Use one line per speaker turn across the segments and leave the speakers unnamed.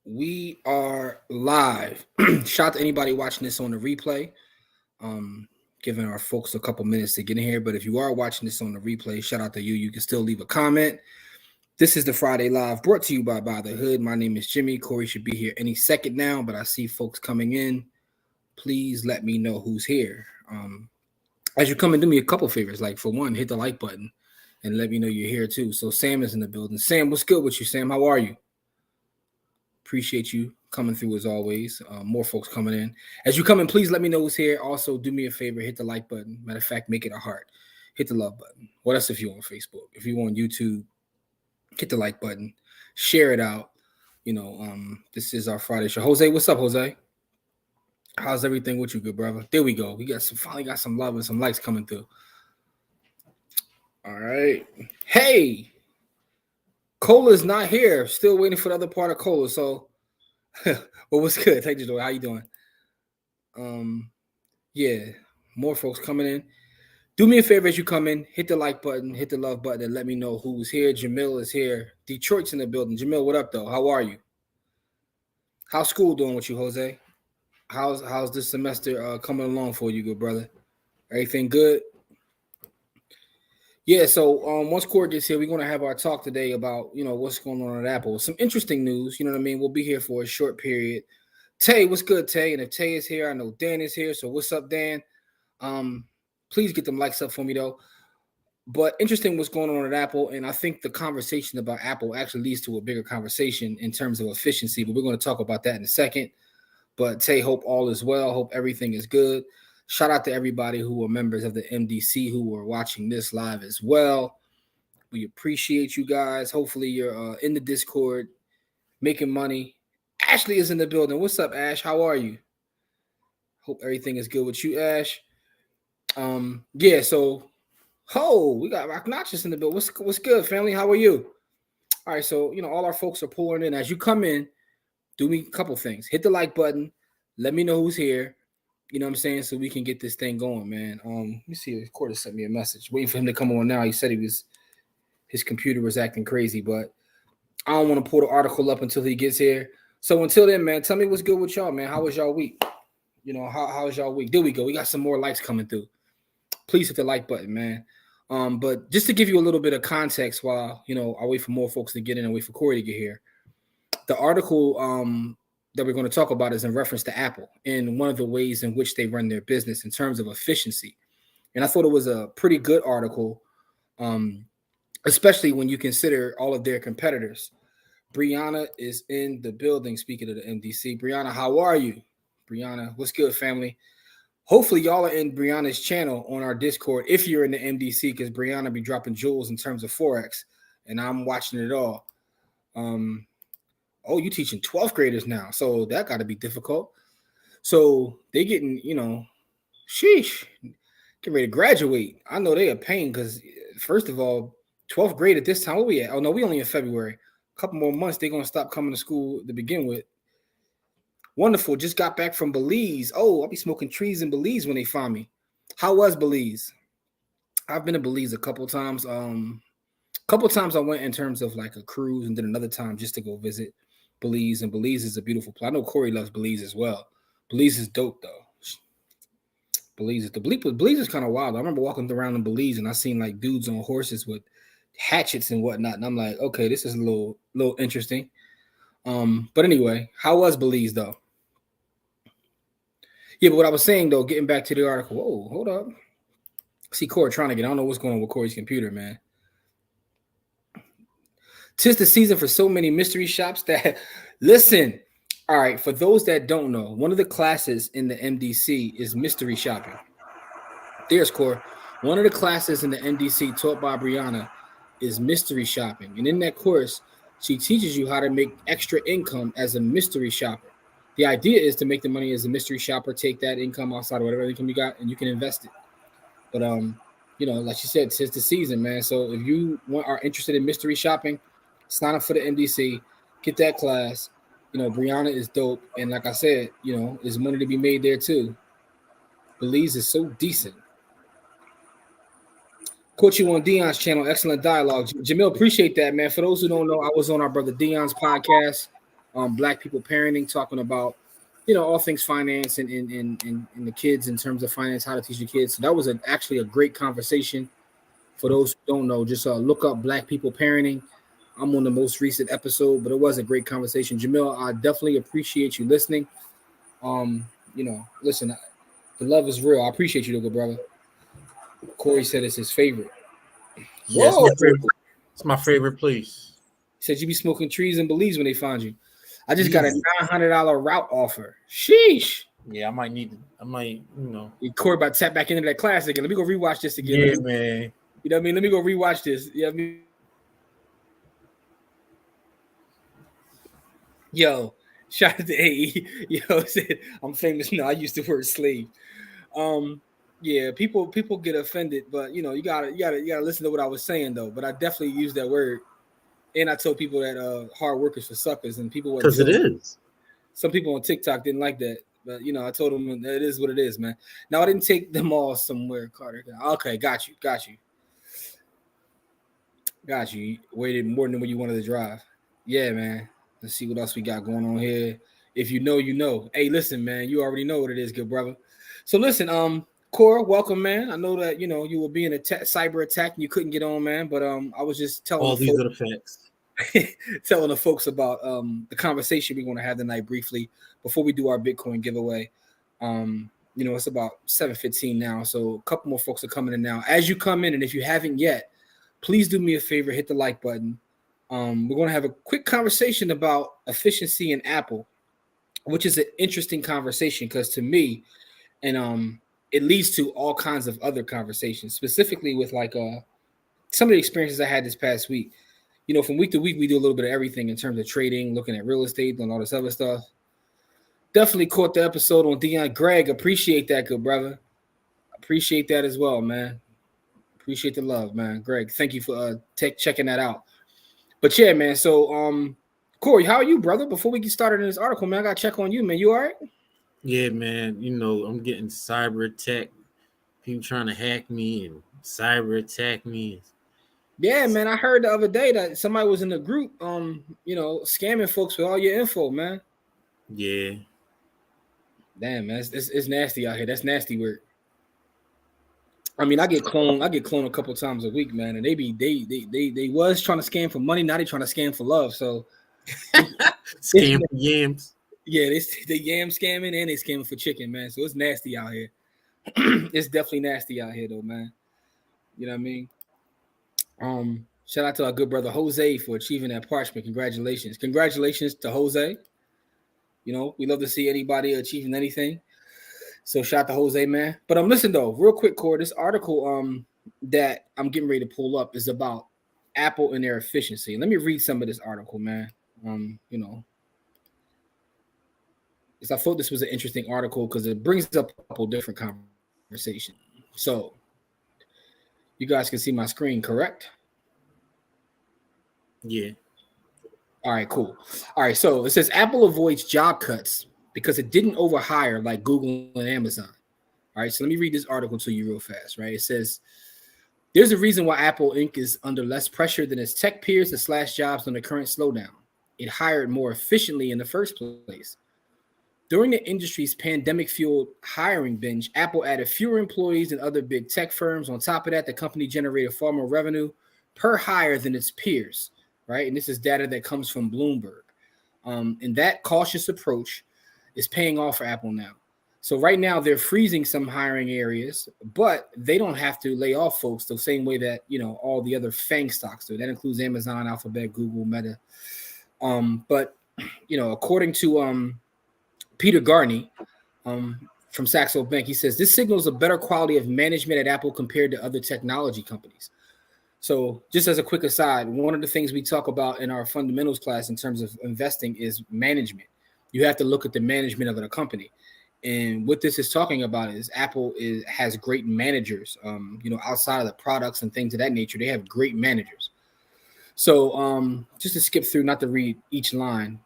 We are live. Shout out to anybody watching this on the replay. Giving our folks a couple minutes to get in here. But if you are watching this on the replay, shout out to you. You can still leave a comment. This is the Friday Live brought to you by the Hood. My name is Jimmy. Corey should be here any second now, but I see folks coming in. Please let me know who's here. As you come in, do me a couple favors. Like for one, hit the like button and let me know you're here too. So Sam is in the building. Sam, what's good with you, Sam? How are you? Appreciate you coming through as always. More folks coming in. As you come in, please let me know who's here. Also, do me a favor, hit the like button. Matter of fact, make it a heart. Hit the love button. What else if you're on Facebook? If you're on YouTube, hit the like button. Share it out. This is our Friday show. Jose, what's up, Jose? How's everything with you, good brother? There we go. We finally got some love and some likes coming through. All right. Hey. Cola's not here. Still waiting for the other part of Cola. So, well, what's good? Thank you, Joy. How you doing? Yeah, more folks coming in. Do me a favor as you come in. Hit the like button, hit the love button, and let me know who's here. Jamil is here. Detroit's in the building. Jamil, what up, though? How are you? How's school doing with you, Jose? How's this semester coming along for you, good brother? Everything good? Yeah, so once Corey gets here, we're going to have our talk today about, what's going on at Apple. Some interesting news, you know what I mean? We'll be here for a short period. Tay, what's good, Tay? And if Tay is here, I know Dan is here. So what's up, Dan? Please get them likes up for me, though. But interesting what's going on at Apple. And I think the conversation about Apple actually leads to a bigger conversation in terms of efficiency. But we're going to talk about that in a second. But Tay, hope all is well. Hope everything is good. Shout out to everybody who are members of the MDC who are watching this live as well. We appreciate you guys. Hopefully you're in the Discord making money. Ashley is in the building. What's up, Ash? How are you? Hope everything is good with you, Ash. Yeah, so we got Rock Notches in the building. What's good, family? How are you? All right, so all our folks are pulling in. As you come in, do me a couple things. Hit the like button. Let me know who's here. You know what I'm saying? So we can get this thing going, man. Let me see if Corder sent me a message. Waiting for him to come on now. He said his computer was acting crazy, but I don't want to pull the article up until he gets here. So until then, man, tell me what's good with y'all, man. How was y'all week? How was y'all week? There we go. We got some more likes coming through. Please hit the like button, man. But just to give you a little bit of context while, I wait for more folks to get in and wait for Corey to get here. The article that we're going to talk about is in reference to Apple and one of the ways in which they run their business in terms of efficiency. And I thought it was a pretty good article, especially when you consider all of their competitors. Brianna is in the building, speaking of the MDC. Brianna, how are you? Brianna, what's good, family? Hopefully y'all are in Brianna's channel on our Discord if you're in the MDC, because Brianna be dropping jewels in terms of Forex, and I'm watching it all. Oh, you teaching 12th graders now, so that got to be difficult. So they getting, sheesh, get ready to graduate. I know they are paying because, first of all, 12th grade at this time, where we at? Oh, no, we only in February. A couple more months, they're going to stop coming to school to begin with. Wonderful. Just got back from Belize. Oh, I'll be smoking trees in Belize when they find me. How was Belize? I've been to Belize a couple times. Couple times I went in terms of like a cruise, and then another time just to go visit Belize. And Belize is a beautiful place. I know Corey loves Belize as well. Belize is dope though. Belize is kind of wild. I remember walking around in Belize and I seen like dudes on horses with hatchets and whatnot, and I'm like, okay, this is a little interesting. But anyway, how was Belize though? Yeah, but what I was saying though, getting back to the article. Whoa, hold up. See Corey trying to get. I don't know what's going on with Corey's computer, man. 'Tis the season for so many mystery shops that listen. All right, for those that don't know, one of the classes in the MDC is mystery shopping. There's Corey. One of the classes in the MDC taught by Brianna is mystery shopping. And in that course, she teaches you how to make extra income as a mystery shopper. The idea is to make the money as a mystery shopper, take that income outside of whatever income you got, and you can invest it. But like she said, 'tis the season, man. So if you are interested in mystery shopping, sign up for the MDC, get that class. Brianna is dope. And like I said, there's money to be made there too. Belize is so decent. Caught you on Dion's channel. Excellent dialogue. Jamil, appreciate that, man. For those who don't know, I was on our brother Dion's podcast Black people parenting, talking about all things finance and the kids in terms of finance, how to teach the kids. So that was actually a great conversation. For those who don't know, just look up Black people parenting. I'm on the most recent episode, but it was a great conversation. Jamil, I definitely appreciate you listening. Listen, the love is real. I appreciate you, good brother. Corey said it's his favorite.
Yeah,
Whoa!
It's my favorite place.
He said you be smoking trees in Belize when they find you. I just got a $900 route offer. Sheesh.
Yeah, I might,
Corey about to tap back into that class again. Let me go rewatch this again.
Yeah, man.
You know what I mean? Let me go rewatch this. You know what I mean? Yo, shout out to AE. Said I'm famous now. I used the word slave. Yeah, people get offended, but you gotta listen to what I was saying though. But I definitely used that word, and I told people that hard workers for suckers, and people
because it is.
Some people on TikTok didn't like that, but I told them that it is what it is, man. Now I didn't take them all somewhere, Carter. Okay, got you. Waited more than what you wanted to drive. Yeah, man. Let's see what else we got going on here. If you know, you know. Hey, listen, man. You already know what it is, good brother. So listen, Cora, welcome, man. I know that you were being cyber attacked and you couldn't get on, man. But I was just telling
all these are the facts.
telling the folks about the conversation we're going to have tonight briefly before we do our Bitcoin giveaway. It's about 7:15 now, so a couple more folks are coming in now. As you come in, and if you haven't yet, please do me a favor, hit the like button. We're going to have a quick conversation about efficiency in Apple, which is an interesting conversation because to me, and it leads to all kinds of other conversations, specifically with some of the experiences I had this past week. From week to week, we do a little bit of everything in terms of trading, looking at real estate, and all this other stuff. Definitely caught the episode on Dion. Greg, appreciate that, good brother. Appreciate that as well, man. Appreciate the love, man. Greg, thank you for checking that out. But yeah, man. So, Corey, how are you, brother? Before we get started in this article, man, I got to check on you, man. You all right?
Yeah, man. I'm getting cyber attacked. People trying to hack me and cyber attack me.
Yeah, man. I heard the other day that somebody was in the group, scamming folks with all your info, man.
Yeah.
Damn, man. It's nasty out here. That's nasty work. I mean, I get cloned a couple times a week, man, and they was trying to scam for money. Now they trying to scam for love. So
scam for yams.
Yeah, they yam scamming and they scamming for chicken, man. So it's nasty out here. It's definitely nasty out here, though, man. You know what I mean? Shout out to our good brother Jose for achieving that parchment. Congratulations to Jose. We love to see anybody achieving anything. So shout out to Jose, man. But listen though, real quick, Core. This article that I'm getting ready to pull up is about Apple and their efficiency. Let me read some of this article, man. Because I thought this was an interesting article because it brings up a couple different conversations. So you guys can see my screen, correct?
Yeah.
All right, cool. All right, so it says Apple avoids job cuts because it didn't overhire like Google and Amazon. All right, so let me read this article to you real fast, right? It says, there's a reason why Apple Inc. is under less pressure than its tech peers to slash jobs on the current slowdown. It hired more efficiently in the first place. During the industry's pandemic-fueled hiring binge, Apple added fewer employees than other big tech firms. On top of that, the company generated far more revenue per hire than its peers, right? And this is data that comes from Bloomberg. And that cautious approach is paying off for Apple now. So right now they're freezing some hiring areas, but they don't have to lay off folks the same way that, all the other FAANG stocks do. That includes Amazon, Alphabet, Google, Meta. But, according to Peter Garney from Saxo Bank, he says this signals a better quality of management at Apple compared to other technology companies. So just as a quick aside, one of the things we talk about in our fundamentals class in terms of investing is management. You have to look at the management of a company. And what this is talking about is Apple has great managers, outside of the products and things of that nature. They have great managers. So just to skip through, not to read each line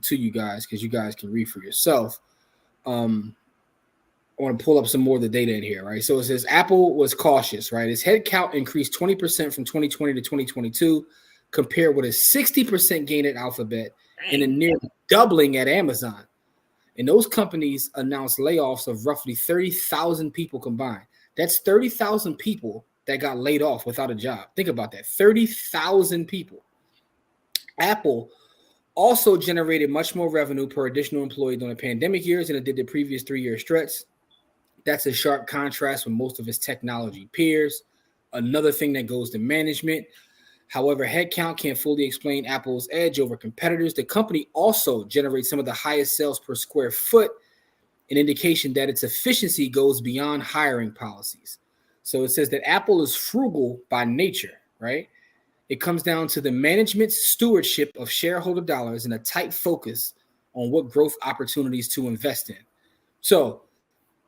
to you guys, because you guys can read for yourself. I want to pull up some more of the data in here, right? So it says Apple was cautious, right? Its headcount increased 20% from 2020 to 2022, compared with a 60% gain at Alphabet and then near doubling at Amazon. And those companies announced layoffs of roughly 30,000 people combined. That's 30,000 people that got laid off without a job. Think about that. 30,000 people. Apple also generated much more revenue per additional employee during the pandemic years than it did the previous 3-year stretch. That's a sharp contrast with most of its technology peers. Another thing that goes to management. However, headcount can't fully explain Apple's edge over competitors. The company also generates some of the highest sales per square foot, an indication that its efficiency goes beyond hiring policies. So it says that Apple is frugal by nature, right? It comes down to the management's stewardship of shareholder dollars and a tight focus on what growth opportunities to invest in. So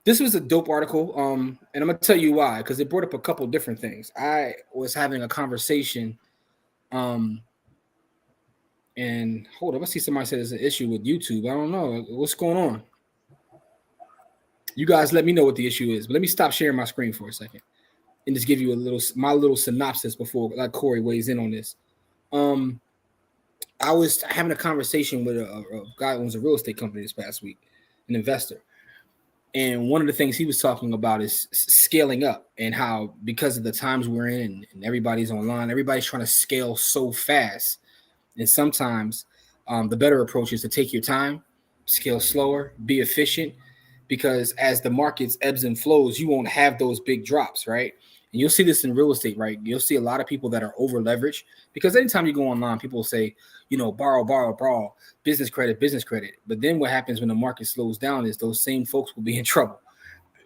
this was a dope article, and I'm going to tell you why, because it brought up a couple different things. I was having a conversation, and hold up, I see somebody said there's an issue with YouTube. I don't know. What's going on? You guys let me know what the issue is, but let me stop sharing my screen for a second and just give you my little synopsis before like Corey weighs in on this. I was having a conversation with a guy who owns a real estate company this past week, an investor. And one of the things he was talking about is scaling up, and how because of the times we're in and everybody's online, everybody's trying to scale so fast. And sometimes the better approach is to take your time, scale slower, be efficient, because as the markets ebbs and flows, you won't have those big drops, right? And you'll see this in real estate, right? You'll see a lot of people that are over leveraged, because anytime you go online, people will say, borrow, business credit. But then what happens when the market slows down is those same folks will be in trouble.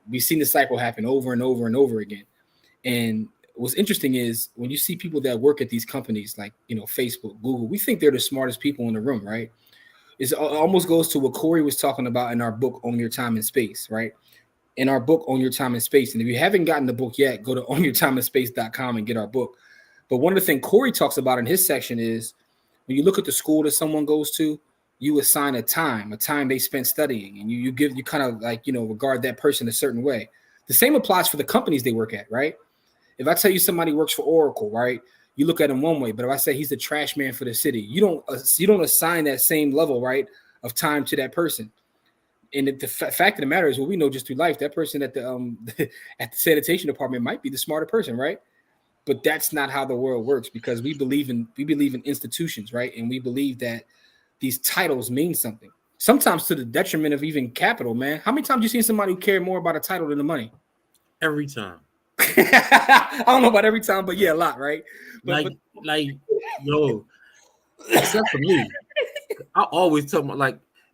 We've seen the cycle happen over and over and over again. And what's interesting is when you see people that work at these companies like, Facebook, Google, we think they're the smartest people in the room, right? It almost goes to what Corey was talking about in our book, Own Your Time and Space, right? In our book, Own Your Time and Space. And if you haven't gotten the book yet, go to ownyourtimeandspace.com and get our book. But one of the things Corey talks about in his section is when you look at the school that someone goes to, you assign a time they spent studying, and you kind of like, regard that person a certain way. The same applies for the companies they work at, right? If I tell you somebody works for Oracle, right, you look at him one way, but if I say he's the trash man for the city, you don't assign that same level, right, of time to that person. And the fact of the matter is, we know just through life, that person at the at the sanitation department might be the smarter person, right? But that's not how the world works, because we believe in institutions, right? And we believe that these titles mean something, sometimes to the detriment of even capital, man. How many times have you seen somebody who cared more about a title than the money?
Every time.
I don't know about every time, but yeah, a lot, right?
But except for me, I always tell my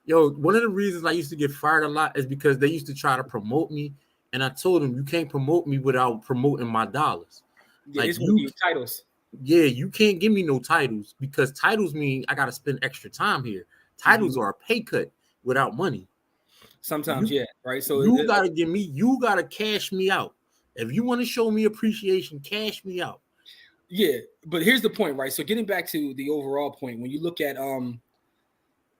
one of the reasons I used to get fired a lot is because they used to try to promote me, and I told them, you can't promote me without promoting my dollars.
Yeah, you titles.
Yeah, you can't give me no titles, because titles mean I got to spend extra time here. Titles are a pay cut without money.
Sometimes, right? So
you got to cash me out. If you want to show me appreciation, cash me out.
Yeah, but here's the point, right? So getting back to the overall point, when you look at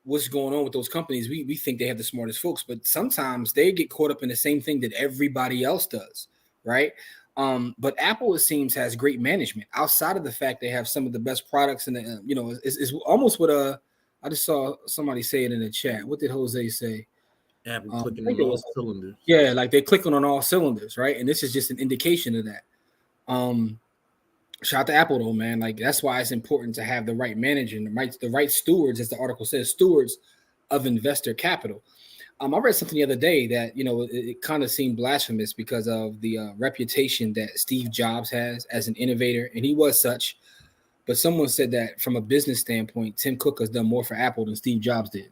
what's going on with those companies, we think they have the smartest folks, but sometimes they get caught up in the same thing that everybody else does, right? But Apple, it seems, has great management outside of the fact they have some of the best products, and is almost what I just saw somebody say it in the chat. What did Jose say?
Apple clicking on all cylinders.
Yeah, like they're clicking on all cylinders, right? And this is just an indication of that. Shout out to Apple though, man. Like that's why it's important to have the right manager, and the right stewards, as the article says, stewards of investor capital. I read something the other day that it kind of seemed blasphemous because of the reputation that Steve Jobs has as an innovator, and he was such. But someone said that from a business standpoint, Tim Cook has done more for Apple than Steve Jobs did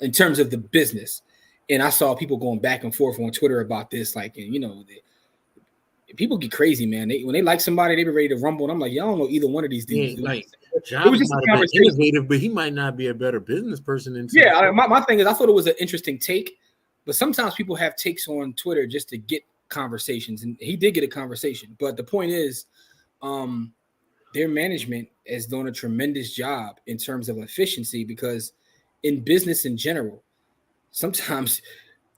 in terms of the business. And I saw people going back and forth on Twitter about this, people get crazy, man. When they like somebody, they be ready to rumble. And I'm like, y'all don't know either one of these dudes.
Yeah, Jobs might have been innovative, but he might not be a better business person.
My thing is, I thought it was an interesting take, but sometimes people have takes on Twitter just to get conversations, and he did get a conversation. But the point is, their management has done a tremendous job in terms of efficiency, because in business in general, sometimes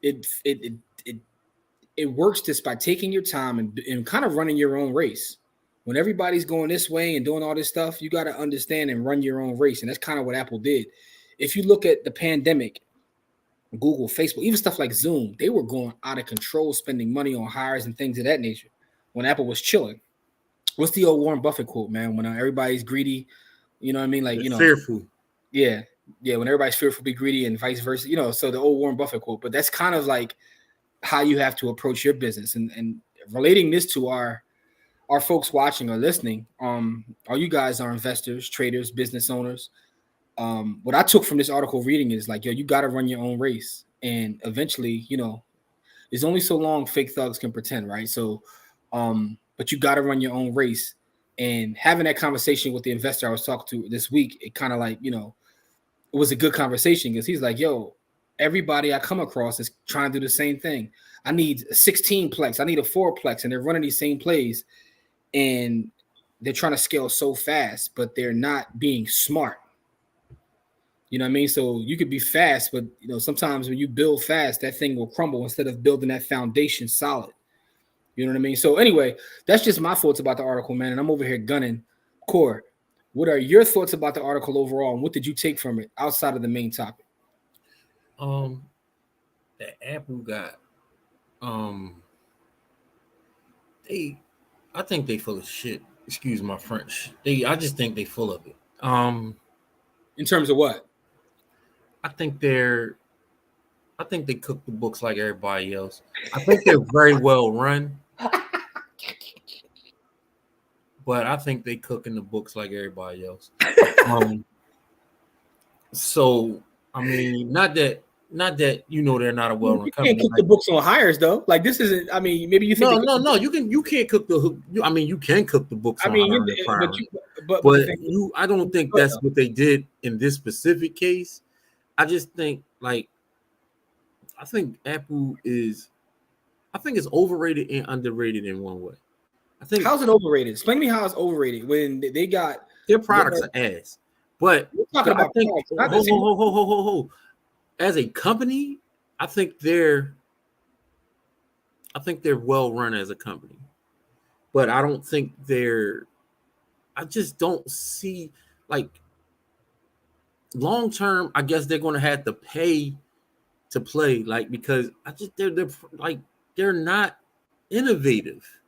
it works just by taking your time and kind of running your own race. when everybody's going this way and doing all this stuff, you got to understand and run your own race. And that's kind of what Apple did. If you look at the pandemic, Google, Facebook, even stuff like Zoom, they were going out of control, spending money on hires and things of that nature when Apple was chilling. What's the old Warren Buffett quote, man? When everybody's greedy, you know what I mean? Like,
fearful.
Yeah. When everybody's fearful, be greedy, and vice versa, so the old Warren Buffett quote. But that's kind of like how you have to approach your business. And relating this to our folks watching or listening, all you guys are investors, traders, business owners. What I took from this article reading is like, you got to run your own race. And eventually, there's only so long fake thugs can pretend, right? So, but you got to run your own race. And having that conversation with the investor I was talking to this week, it kind of like, it was a good conversation because he's like, everybody I come across is trying to do the same thing. I need a 16-plex. I need a 4-plex. And they're running these same plays. And they're trying to scale so fast, but they're not being smart. You know what I mean? So you could be fast, but sometimes when you build fast, that thing will crumble instead of building that foundation solid. You know what I mean? So anyway, that's just my thoughts about the article, man. And I'm over here gunning. Core, what are your thoughts about the article overall, and what did you take from it outside of the main topic?
That Apple got, I think they full of shit. Excuse my French. I just think they full of it.
In terms of what?
I think they cook the books like everybody else. I think they're very well run. But I think they cook in the books like everybody else. So I mean, not that they're not a well-run company.
You can't cook the books on hires though. Like this isn't. I mean, maybe you think
no. You can't cook the. I mean, you can cook the books. I mean, but I don't think that's what they did in this specific case. I just think I think Apple is. I think it's overrated and underrated in one way. I think.
How's it overrated? Explain to me how it's overrated when they got
their products are ass. But
we're talking about
ho. As a company, I think they're well run as a company. But I don't think I just don't see long term, I guess they're gonna have to pay to play, because they're not innovative.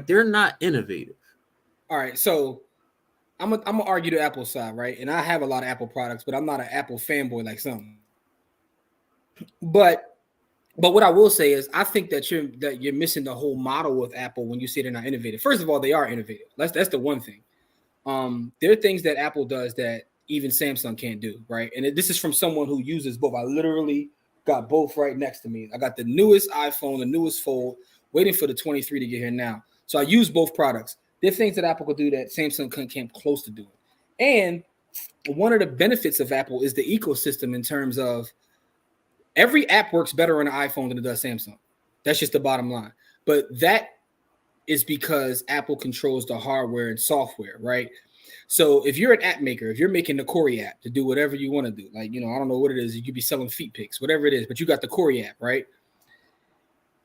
They're not innovative.
All right, so I'm gonna argue the Apple side, right? And I have a lot of Apple products, but I'm not an Apple fanboy like some. But what I will say is I think that you're missing the whole model of Apple when you say they're not innovative. First of all, they are innovative. That's the one thing. There are things that Apple does that even Samsung can't do, right? And this is from someone who uses both. I literally got both right next to me. I got the newest iPhone, the newest Fold, waiting for the 23 to get here now. So I use both products. There are things that Apple could do that Samsung couldn't come close to doing. And one of the benefits of Apple is the ecosystem in terms of every app works better on an iPhone than it does Samsung. That's just the bottom line. But that is because Apple controls the hardware and software, right? So if you're an app maker, if you're making the Corey app to do whatever you want to do, I don't know what it is. You could be selling feet pics, whatever it is, but you got the Corey app, right?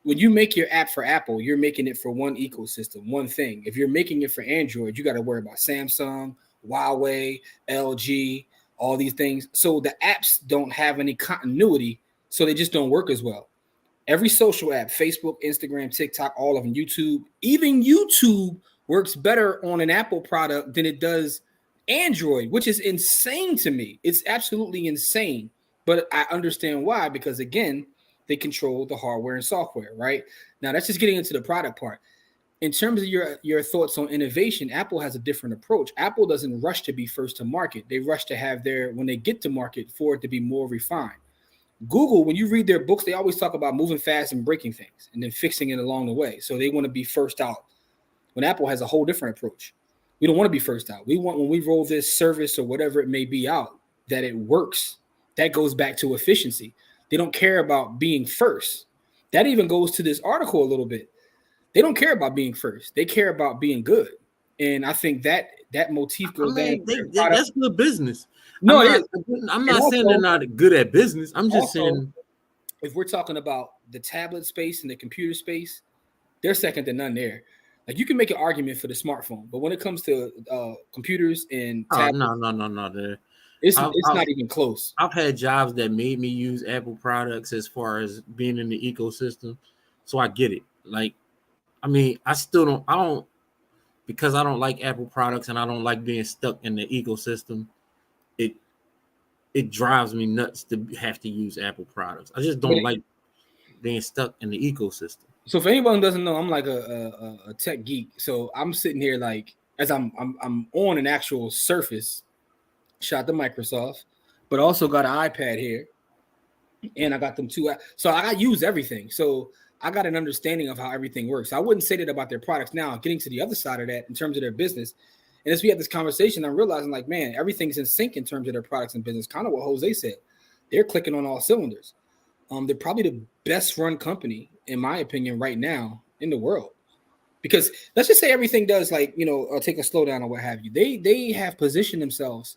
When you make your app for Apple, you're making it for one ecosystem, one thing. If you're making it for Android, you got to worry about Samsung, Huawei, LG, all these things. So the apps don't have any continuity, so they just don't work as well. Every social app, Facebook, Instagram, TikTok, all of them, YouTube, even YouTube works better on an Apple product than it does Android, which is insane to me. It's absolutely insane. But I understand why, because again, they control the hardware and software, right? Now that's just getting into the product part. In terms of your thoughts on innovation, Apple has a different approach. Apple doesn't rush to be first to market. They rush to have when they get to market, for it to be more refined. Google, when you read their books, they always talk about moving fast and breaking things and then fixing it along the way. So they want to be first out. When Apple has a whole different approach. We don't want to be first out. We want, when we roll this service or whatever it may be out, that it works. That goes back to efficiency. They don't care about being first. That even goes to this article a little bit. They don't care about being first. They care about being good. And I think that motif goes down.
That's good business.
No,
I'm not saying they're not good at business. I'm just saying,
if we're talking about the tablet space and the computer space, they're second to none there. Like you can make an argument for the smartphone, but when it comes to computers and tablets,
no.
It's not even close.
I've had jobs that made me use Apple products as far as being in the ecosystem, so I get it. Like, I mean, I don't because I don't like Apple products and I don't like being stuck in the ecosystem. It drives me nuts to have to use Apple products. I just don't like being stuck in the ecosystem.
So for anyone who doesn't know, I'm like a tech geek. So I'm sitting here like as I'm on an actual Surface, shot to Microsoft, but also got an iPad here, and I got them two. So I use everything. So I got an understanding of how everything works. I wouldn't say that about their products. Now, getting to the other side of that in terms of their business, and as we have this conversation, I'm realizing like, man, everything's in sync in terms of their products and business. Kind of what Jose said. They're clicking on all cylinders. They're probably the best run company, in my opinion, right now in the world. Because let's just say everything does like, take a slowdown or what have you. They have positioned themselves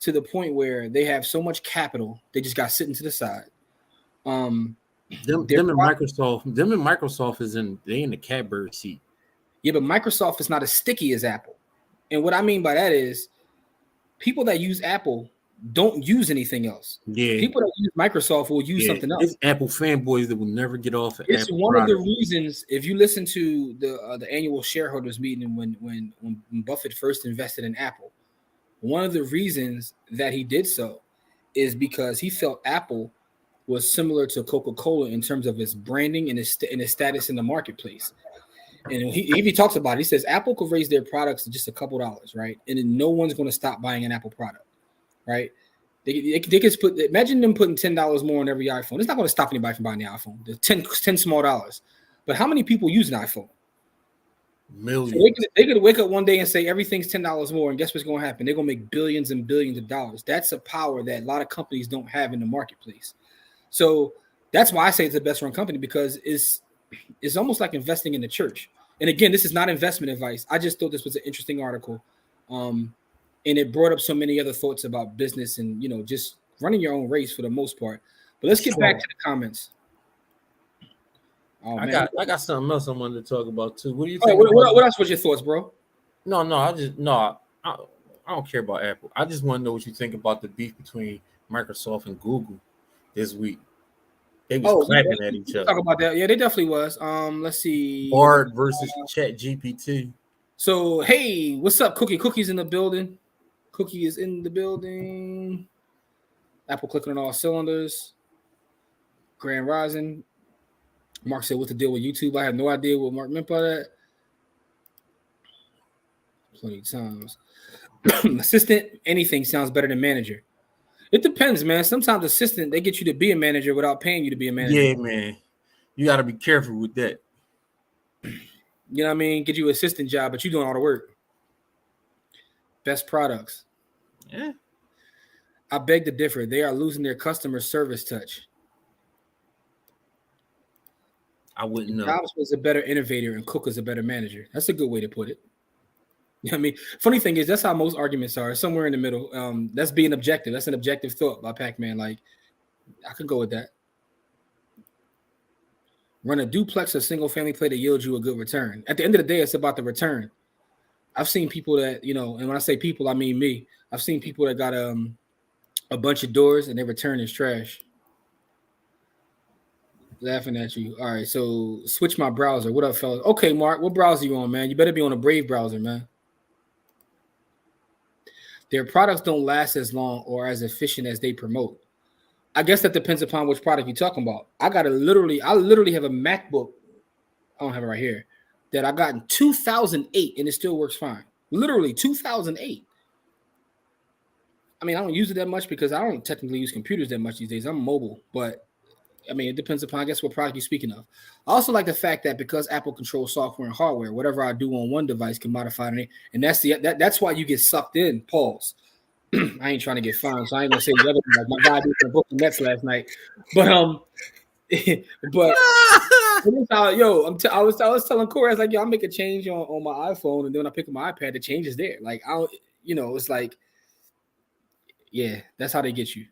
to the point where they have so much capital, they just got sitting to the side.
Them and Microsoft is in the catbird seat.
Yeah, but Microsoft is not as sticky as Apple. And what I mean by that is people that use Apple don't use anything else.
Yeah.
People that use Microsoft will use something else.
It's Apple fanboys that will never get off of
it's
Apple
one
products.
Of the reasons, if you listen to the annual shareholders meeting when Buffett first invested in Apple, one of the reasons that he did so is because he felt Apple was similar to Coca-Cola in terms of its branding and its status in the marketplace. And he talks about it. He says Apple could raise their products to just a couple dollars, right? And then no one's going to stop buying an Apple product, right? They could imagine them putting $10 more on every iPhone. It's not going to stop anybody from buying the iPhone. The 10 small dollars. But how many people use an iPhone?
Millions.
So they could wake up one day and say everything's $10 more, and guess what's going to happen? They're going to make billions and billions of dollars. That's a power that a lot of companies don't have in the marketplace. So that's why I say it's the best run company, because it's almost like investing in the church. And again, this is not investment advice. I just thought this was an interesting article. And it brought up so many other thoughts about business and, just running your own race for the most part. But let's get back to the comments.
Oh, I got something else I wanted to talk about too. What do you
think? What else was your thoughts, bro?
I don't care about Apple. I just want to know what you think about the beef between Microsoft and Google this week. They was clapping at each other.
Talk about that. Yeah, they definitely was. Let's see.
Bard versus ChatGPT.
So, hey, what's up, Cookie? Cookie's in the building. Cookie is in the building. Apple clicking on all cylinders. Grand Rising. Mark said, what's the deal with YouTube? I have no idea what Mark meant by that. Plenty of times. Assistant, anything sounds better than manager. It depends, man. Sometimes assistant, they get you to be a manager without paying you to be a manager.
Yeah, man. You got to be careful with that.
You know what I mean? Get you an assistant job, but you doing all the work. Best products.
Yeah.
I beg to differ. They are losing their customer service touch.
I wouldn't know.
Jobs was a better innovator and Cook was a better manager. That's a good way to put it. You know what I mean? Funny thing is, that's how most arguments are, somewhere in the middle. That's being objective. That's an objective thought by Pac-Man. Like, I could go with that. Run a duplex or single family play that yields you a good return. At the end of the day, it's about the return. I've seen people that, and when I say people, I mean me. I've seen people that got a bunch of doors and their return is trash. Laughing at you. All right, so switch my browser. What up, fellas? Okay, Mark, what browser you on, man? You better be on a Brave browser, man. Their products don't last as long or as efficient as they promote. I guess that depends upon which product you're talking about. I literally have a MacBook. I don't have it right here. That I got in 2008 and it still works fine. Literally 2008. I mean, I don't use it that much because I don't technically use computers that much these days. I'm mobile, but I mean, it depends upon, I guess, what product you're speaking of. I also like the fact that because Apple controls software and hardware, whatever I do on one device can modify it. And that's why you get sucked in. Pause. I ain't trying to get fined, so I ain't gonna say the other thing. Like my guy did the Brooklyn Nets last night, but I was telling Corey, I was like, yo, I'll make a change on my iPhone, and then when I pick up my iPad, the change is there. Like I don't, it's like, yeah, that's how they get you.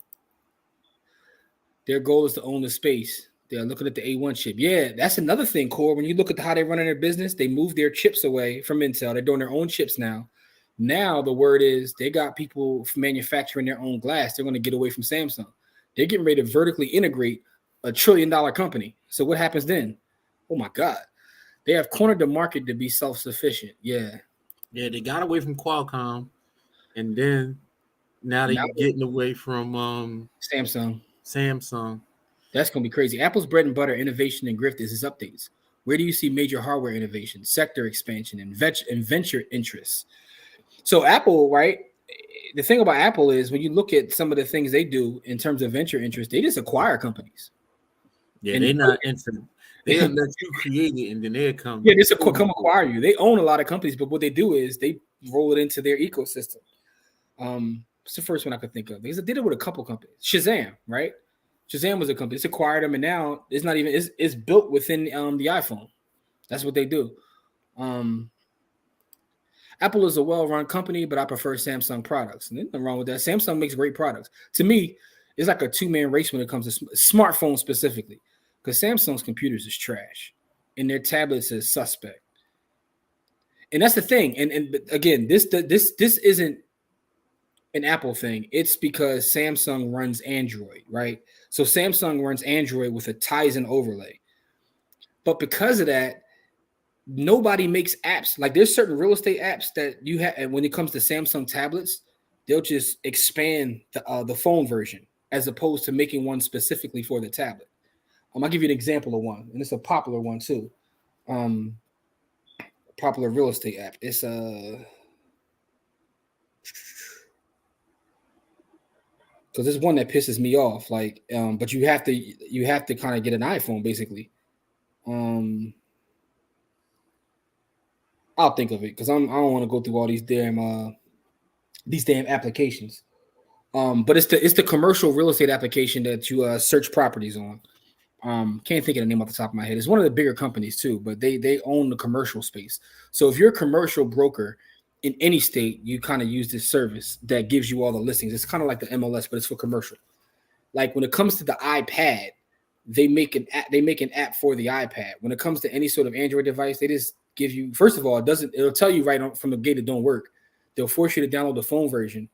Their goal is to own the space. They're looking at the A1 chip. Yeah, that's another thing, Core. When you look at how they're running their business, they moved their chips away from Intel. They're doing their own chips now. Now the word is they got people manufacturing their own glass. They're going to get away from Samsung. They're getting ready to vertically integrate $1 trillion company. So what happens then? Oh my God. They have cornered the market to be self-sufficient. Yeah.
Yeah, they got away from Qualcomm, and then now they're getting away from
Samsung.
That's
going to be crazy. Apple's bread and butter, innovation, and grift is its updates. Where do you see major hardware innovation, sector expansion, and venture interests? So Apple, right? The thing about Apple is when you look at some of the things they do in terms of venture interest, they just acquire companies.
Yeah, they're not instant. They'll let you create it and then they'll come.
Yeah, this will come acquire you. They own a lot of companies, but what they do is they roll it into their ecosystem. It's the first one I could think of because I did it with a couple companies. Shazam, right? Shazam was a company. It's acquired them, and now it's not even. It's built within the iPhone. That's what they do. Apple is a well-run company, but I prefer Samsung products. And there's nothing wrong with that. Samsung makes great products. To me, it's like a two-man race when it comes to smartphones specifically, because Samsung's computers is trash, and their tablets is suspect. And that's the thing. And again, this isn't an Apple thing. It's because Samsung runs Android, right? So Samsung runs Android with a Tizen overlay. But because of that, nobody makes apps. Like there's certain real estate apps that you have, and when it comes to Samsung tablets, they'll just expand the phone version as opposed to making one specifically for the tablet. I'll give you an example of one, and it's a popular one too. Popular real estate app. It's because there's one that pisses me off. Like, but you have to kind of get an iPhone basically. I'll think of it because I don't want to go through all these damn applications. But it's the commercial real estate application that you search properties on. Can't think of the name off the top of my head. It's one of the bigger companies too, but they own the commercial space. So if you're a commercial broker in any state, you kind of use this service that gives you all the listings. It's kind of like the MLS, but it's for commercial. Like when it comes to the iPad, they make an app for the iPad. When it comes to any sort of Android device, they just give you, first of all, it'll tell you right on, from the gate it don't work. They'll force you to download the phone version.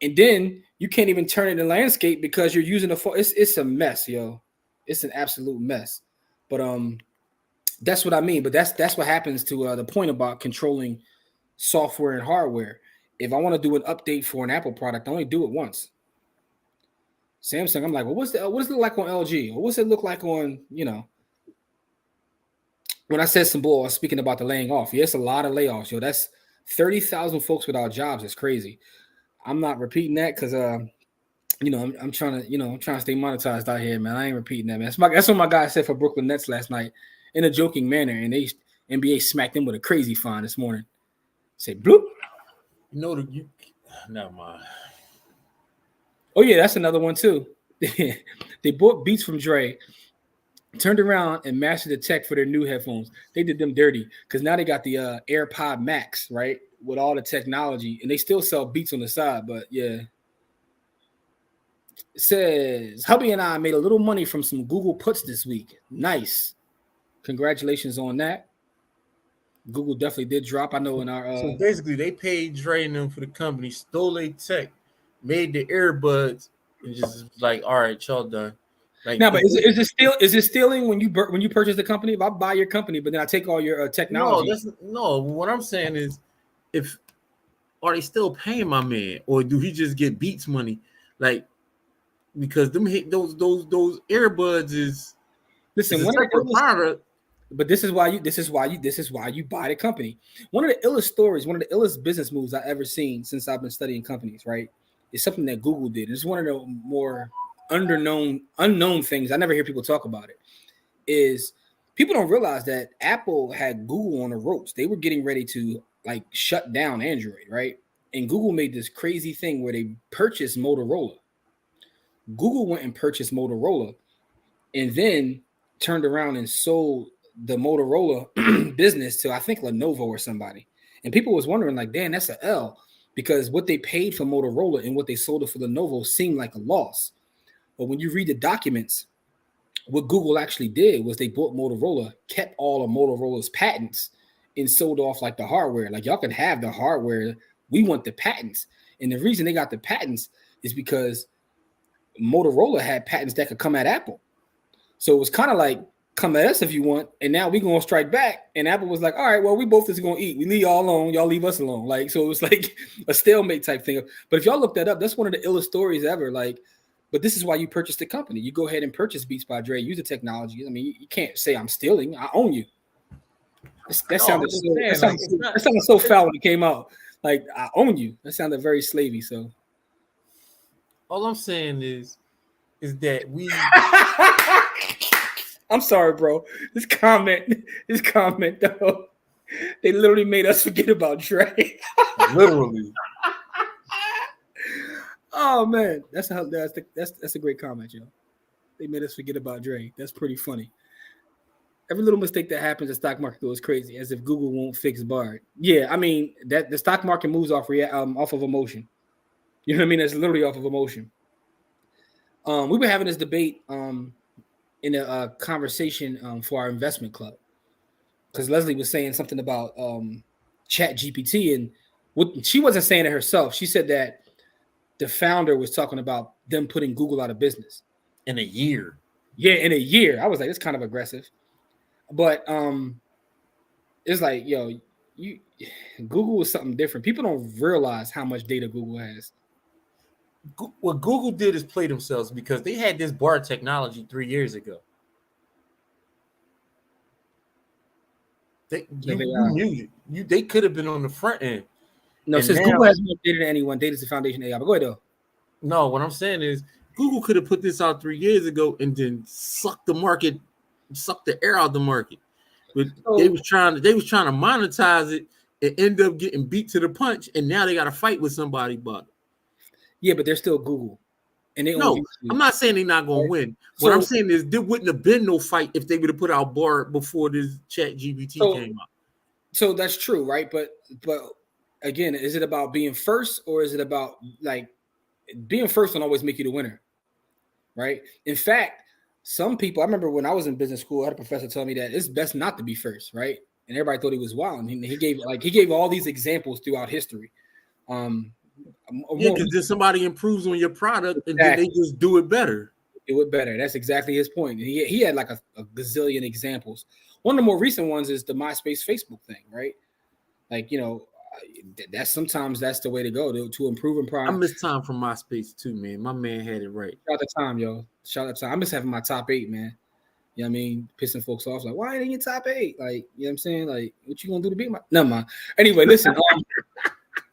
And then you can't even turn it in landscape because you're using the phone. It's a mess, yo. It's an absolute mess. But that's what I mean. But that's what happens to the point about controlling software and hardware. If I want to do an update for an Apple product, I only do it once. Samsung, I'm like, well, what does it look like on LG? Or what's it look like on, when I said some bull, I was speaking about the laying off. Yeah, it's a lot of layoffs, yo. That's 30,000 folks without jobs. It's crazy. I'm not repeating that because I'm trying to stay monetized out here, man. I ain't repeating that, man. That's what my guy said for Brooklyn Nets last night in a joking manner, and NBA smacked him with a crazy fine this morning. Say bloop.
Never mind.
Oh yeah, that's another one too. They bought beats from Dre, turned around and mastered the tech for their new headphones. They did them dirty because now they got the AirPod Max, right, with all the technology, and they still sell beats on the side. But yeah, it says hubby and I made a little money from some Google puts this week. Nice, congratulations on that. Google definitely did drop. I know in our
so basically they paid Dre and them for the company, stole their tech, made the earbuds, and just like, all right, y'all done. Like,
now, but is it stealing when you purchase the company? If I buy your company, but then I take all your technology.
No. What I'm saying is, are they still paying my man, or do he just get Beats money? Like, because those earbuds is
listen. But this is why you buy the company. One of the illest stories, one of the illest business moves I've ever seen since I've been studying companies, right? It's something that Google did. It's one of the more unknown things. I never hear people talk about it. Is people don't realize that Apple had Google on the ropes. They were getting ready to like shut down Android, right? And Google made this crazy thing where they purchased Motorola. Google went and purchased Motorola and then turned around and sold the Motorola business to, I think, Lenovo or somebody. And people was wondering, like, damn, that's an L, because what they paid for Motorola and what they sold it for Lenovo seemed like a loss. But when you read the documents, what Google actually did was they bought Motorola, kept all of Motorola's patents, and sold off like the hardware. Like, y'all can have the hardware. We want the patents. And the reason they got the patents is because Motorola had patents that could come at Apple. So it was kind of like, come at us if you want. And now we're going to strike back. And Apple was like, all right, well, we both just going to eat. We leave y'all alone. Y'all leave us alone. Like, so it was like a stalemate type thing. But if y'all look that up, that's one of the illest stories ever. Like, but this is why you purchase the company. You go ahead and purchase Beats by Dre, use the technology. I mean, you can't say I'm stealing. I own you. That sounded so foul when it came out. Like, I own you. That sounded very slavey. So
all I'm saying is that we.
I'm sorry, bro. This comment, though, they literally made us forget about Dre.
Literally.
Oh man, that's a great comment, yo. They made us forget about Dre. That's pretty funny. Every little mistake that happens, the stock market goes crazy, as if Google won't fix Bard. Yeah, I mean that the stock market moves off of emotion. You know what I mean? It's literally off of emotion. We were having this debate in a conversation for our investment club, because Leslie was saying something about Chat GPT, and what she wasn't saying it herself. She said that the founder was talking about them putting Google out of business
in a year.
Yeah, in a year. I was like, it's kind of aggressive. But it's like, yo, Google is something different. People don't realize how much data Google has.
What Google did is play themselves, because they had this Bard technology 3 years ago. They could have been on the front end.
No, and since Google has more data than anyone, data is the foundation of AI. But go ahead, though.
No, what I'm saying is Google could have put this out 3 years ago and then suck the air out of the market. But they was trying to monetize it and end up getting beat to the punch, and now they got to fight with somebody about it.
Yeah, but they're still Google. And
I'm not saying they're not going to win. What I'm saying is there wouldn't have been no fight if they would have put out Bard before this Chat GPT came out.
So that's true, right? But again, is it about being first, or is it about, like, being first don't always make you the winner, right? In fact, some people, I remember when I was in business school, I had a professor tell me that it's best not to be first, right? And everybody thought he was wild. And he gave all these examples throughout history.
Because then somebody improves on your product and then they just do it better.
Do it better. That's exactly his point. He had like a gazillion examples. One of the more recent ones is the MySpace Facebook thing, right? Like, you know, that's the way to go to improve and product.
I miss time from MySpace too, man. My man had it right.
Shout out to time, yo. Shout out to time. I miss having my top 8, man. You know what I mean? Pissing folks off, like, why ain't in your top 8? Like, you know what I'm saying? Like, what you gonna do to beat my? Never mind. Anyway, listen.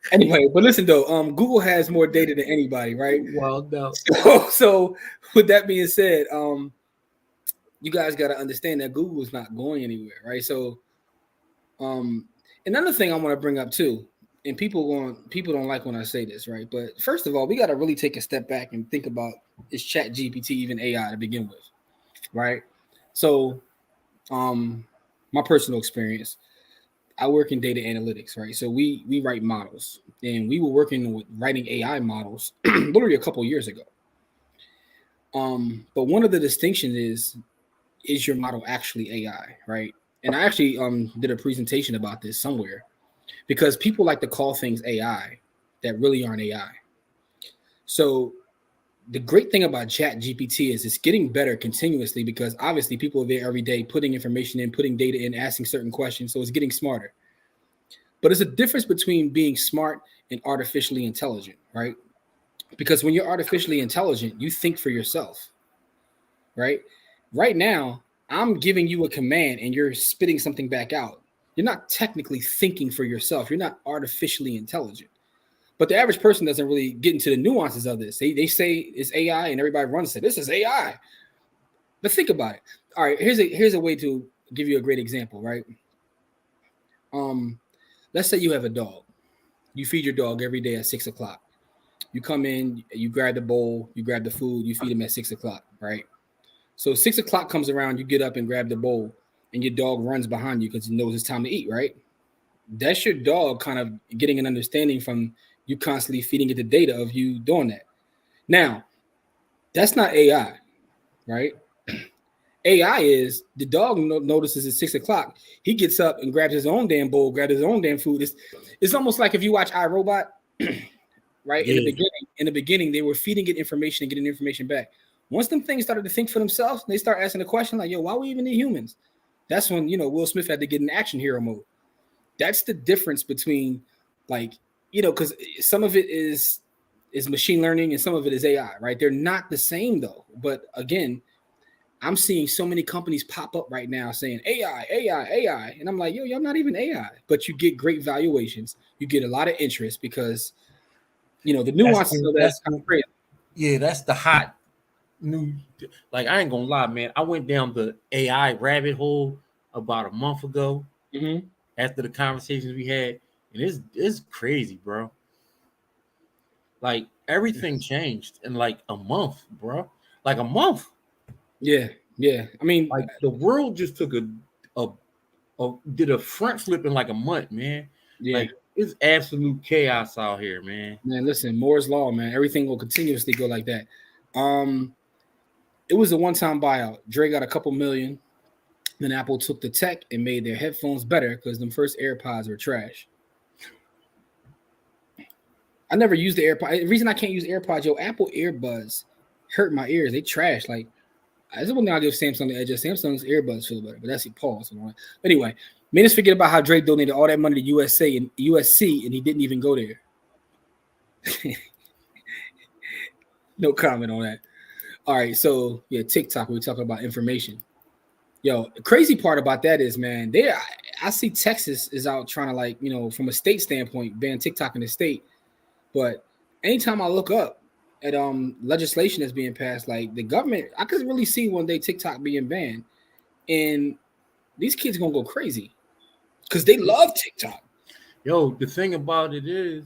But listen though, Google has more data than anybody, right?
Well, no.
So with that being said, you guys got to understand that Google is not going anywhere, right? So, another thing I want to bring up too, and people don't like when I say this, right? But first of all, we got to really take a step back and think about, is Chat GPT even AI to begin with, right? So, my personal experience, I work in data analytics, right? So we write models, and we were working with writing AI models literally a couple of years ago. But one of the distinctions is your model actually AI, right? And I actually did a presentation about this somewhere, because people like to call things AI that really aren't AI. So the great thing about Chat GPT is it's getting better continuously, because obviously people are there every day putting information in, putting data in, asking certain questions. So it's getting smarter. But there's a difference between being smart and artificially intelligent, right? Because when you're artificially intelligent, you think for yourself, right? Right now, I'm giving you a command and you're spitting something back out. You're not technically thinking for yourself. You're not artificially intelligent. But the average person doesn't really get into the nuances of this. They say it's AI and everybody runs to this is AI. But think about it. All right, here's a way to give you a great example, right? Let's say you have a dog. You feed your dog every day at 6 o'clock. You come in, you grab the bowl, you grab the food, you feed him at 6 o'clock, right? So 6 o'clock comes around, you get up and grab the bowl, and your dog runs behind you because he knows it's time to eat, right? That's your dog kind of getting an understanding from you constantly feeding it the data of you doing that. Now, that's not AI, right? AI is the dog notices it's 6 o'clock. He gets up and grabs his own damn bowl, grabs his own damn food. It's almost like if you watch iRobot, right? Yeah. In the beginning, they were feeding it information and getting information back. Once them things started to think for themselves, they start asking the question like, yo, why we even need humans? That's when, Will Smith had to get in action hero mode. That's the difference between because some of it is machine learning and some of it is AI, right? They're not the same though. But again, I'm seeing so many companies pop up right now saying AI, AI, AI. And I'm like, yo, y'all not even AI, but you get great valuations. You get a lot of interest because, the nuances of that's kind of crazy.
Yeah, that's the hot new. Like, I ain't gonna lie, man. I went down the AI rabbit hole about a month ago after the conversations we had. And it's crazy, bro. Like, everything changed in like a month, bro. Like a month.
Yeah. I mean,
like the world just took did a front flip in like a month, man. Yeah. Like, it's absolute chaos out here, man.
Man, listen, Moore's law, man. Everything will continuously go like that. It was a one-time buyout. Dre got a couple million. Then Apple took the tech and made their headphones better because them first AirPods were trash. I never used the AirPods. The reason I can't use AirPods, Apple earbuds hurt my ears. They trash. Like, this is one thing I'll give Samsung the edge. Samsung's earbuds feel better, but that's a pause. Anyway, made us forget about how Drake donated all that money to USC, and he didn't even go there. No comment on that. All right, so yeah, TikTok. We're talking about information. The crazy part about that is, man, I see Texas is out trying to from a state standpoint, ban TikTok in the state. But anytime I look up at legislation that's being passed, like the government, I could really see one day TikTok being banned, and these kids are gonna go crazy because they love TikTok.
The thing about it is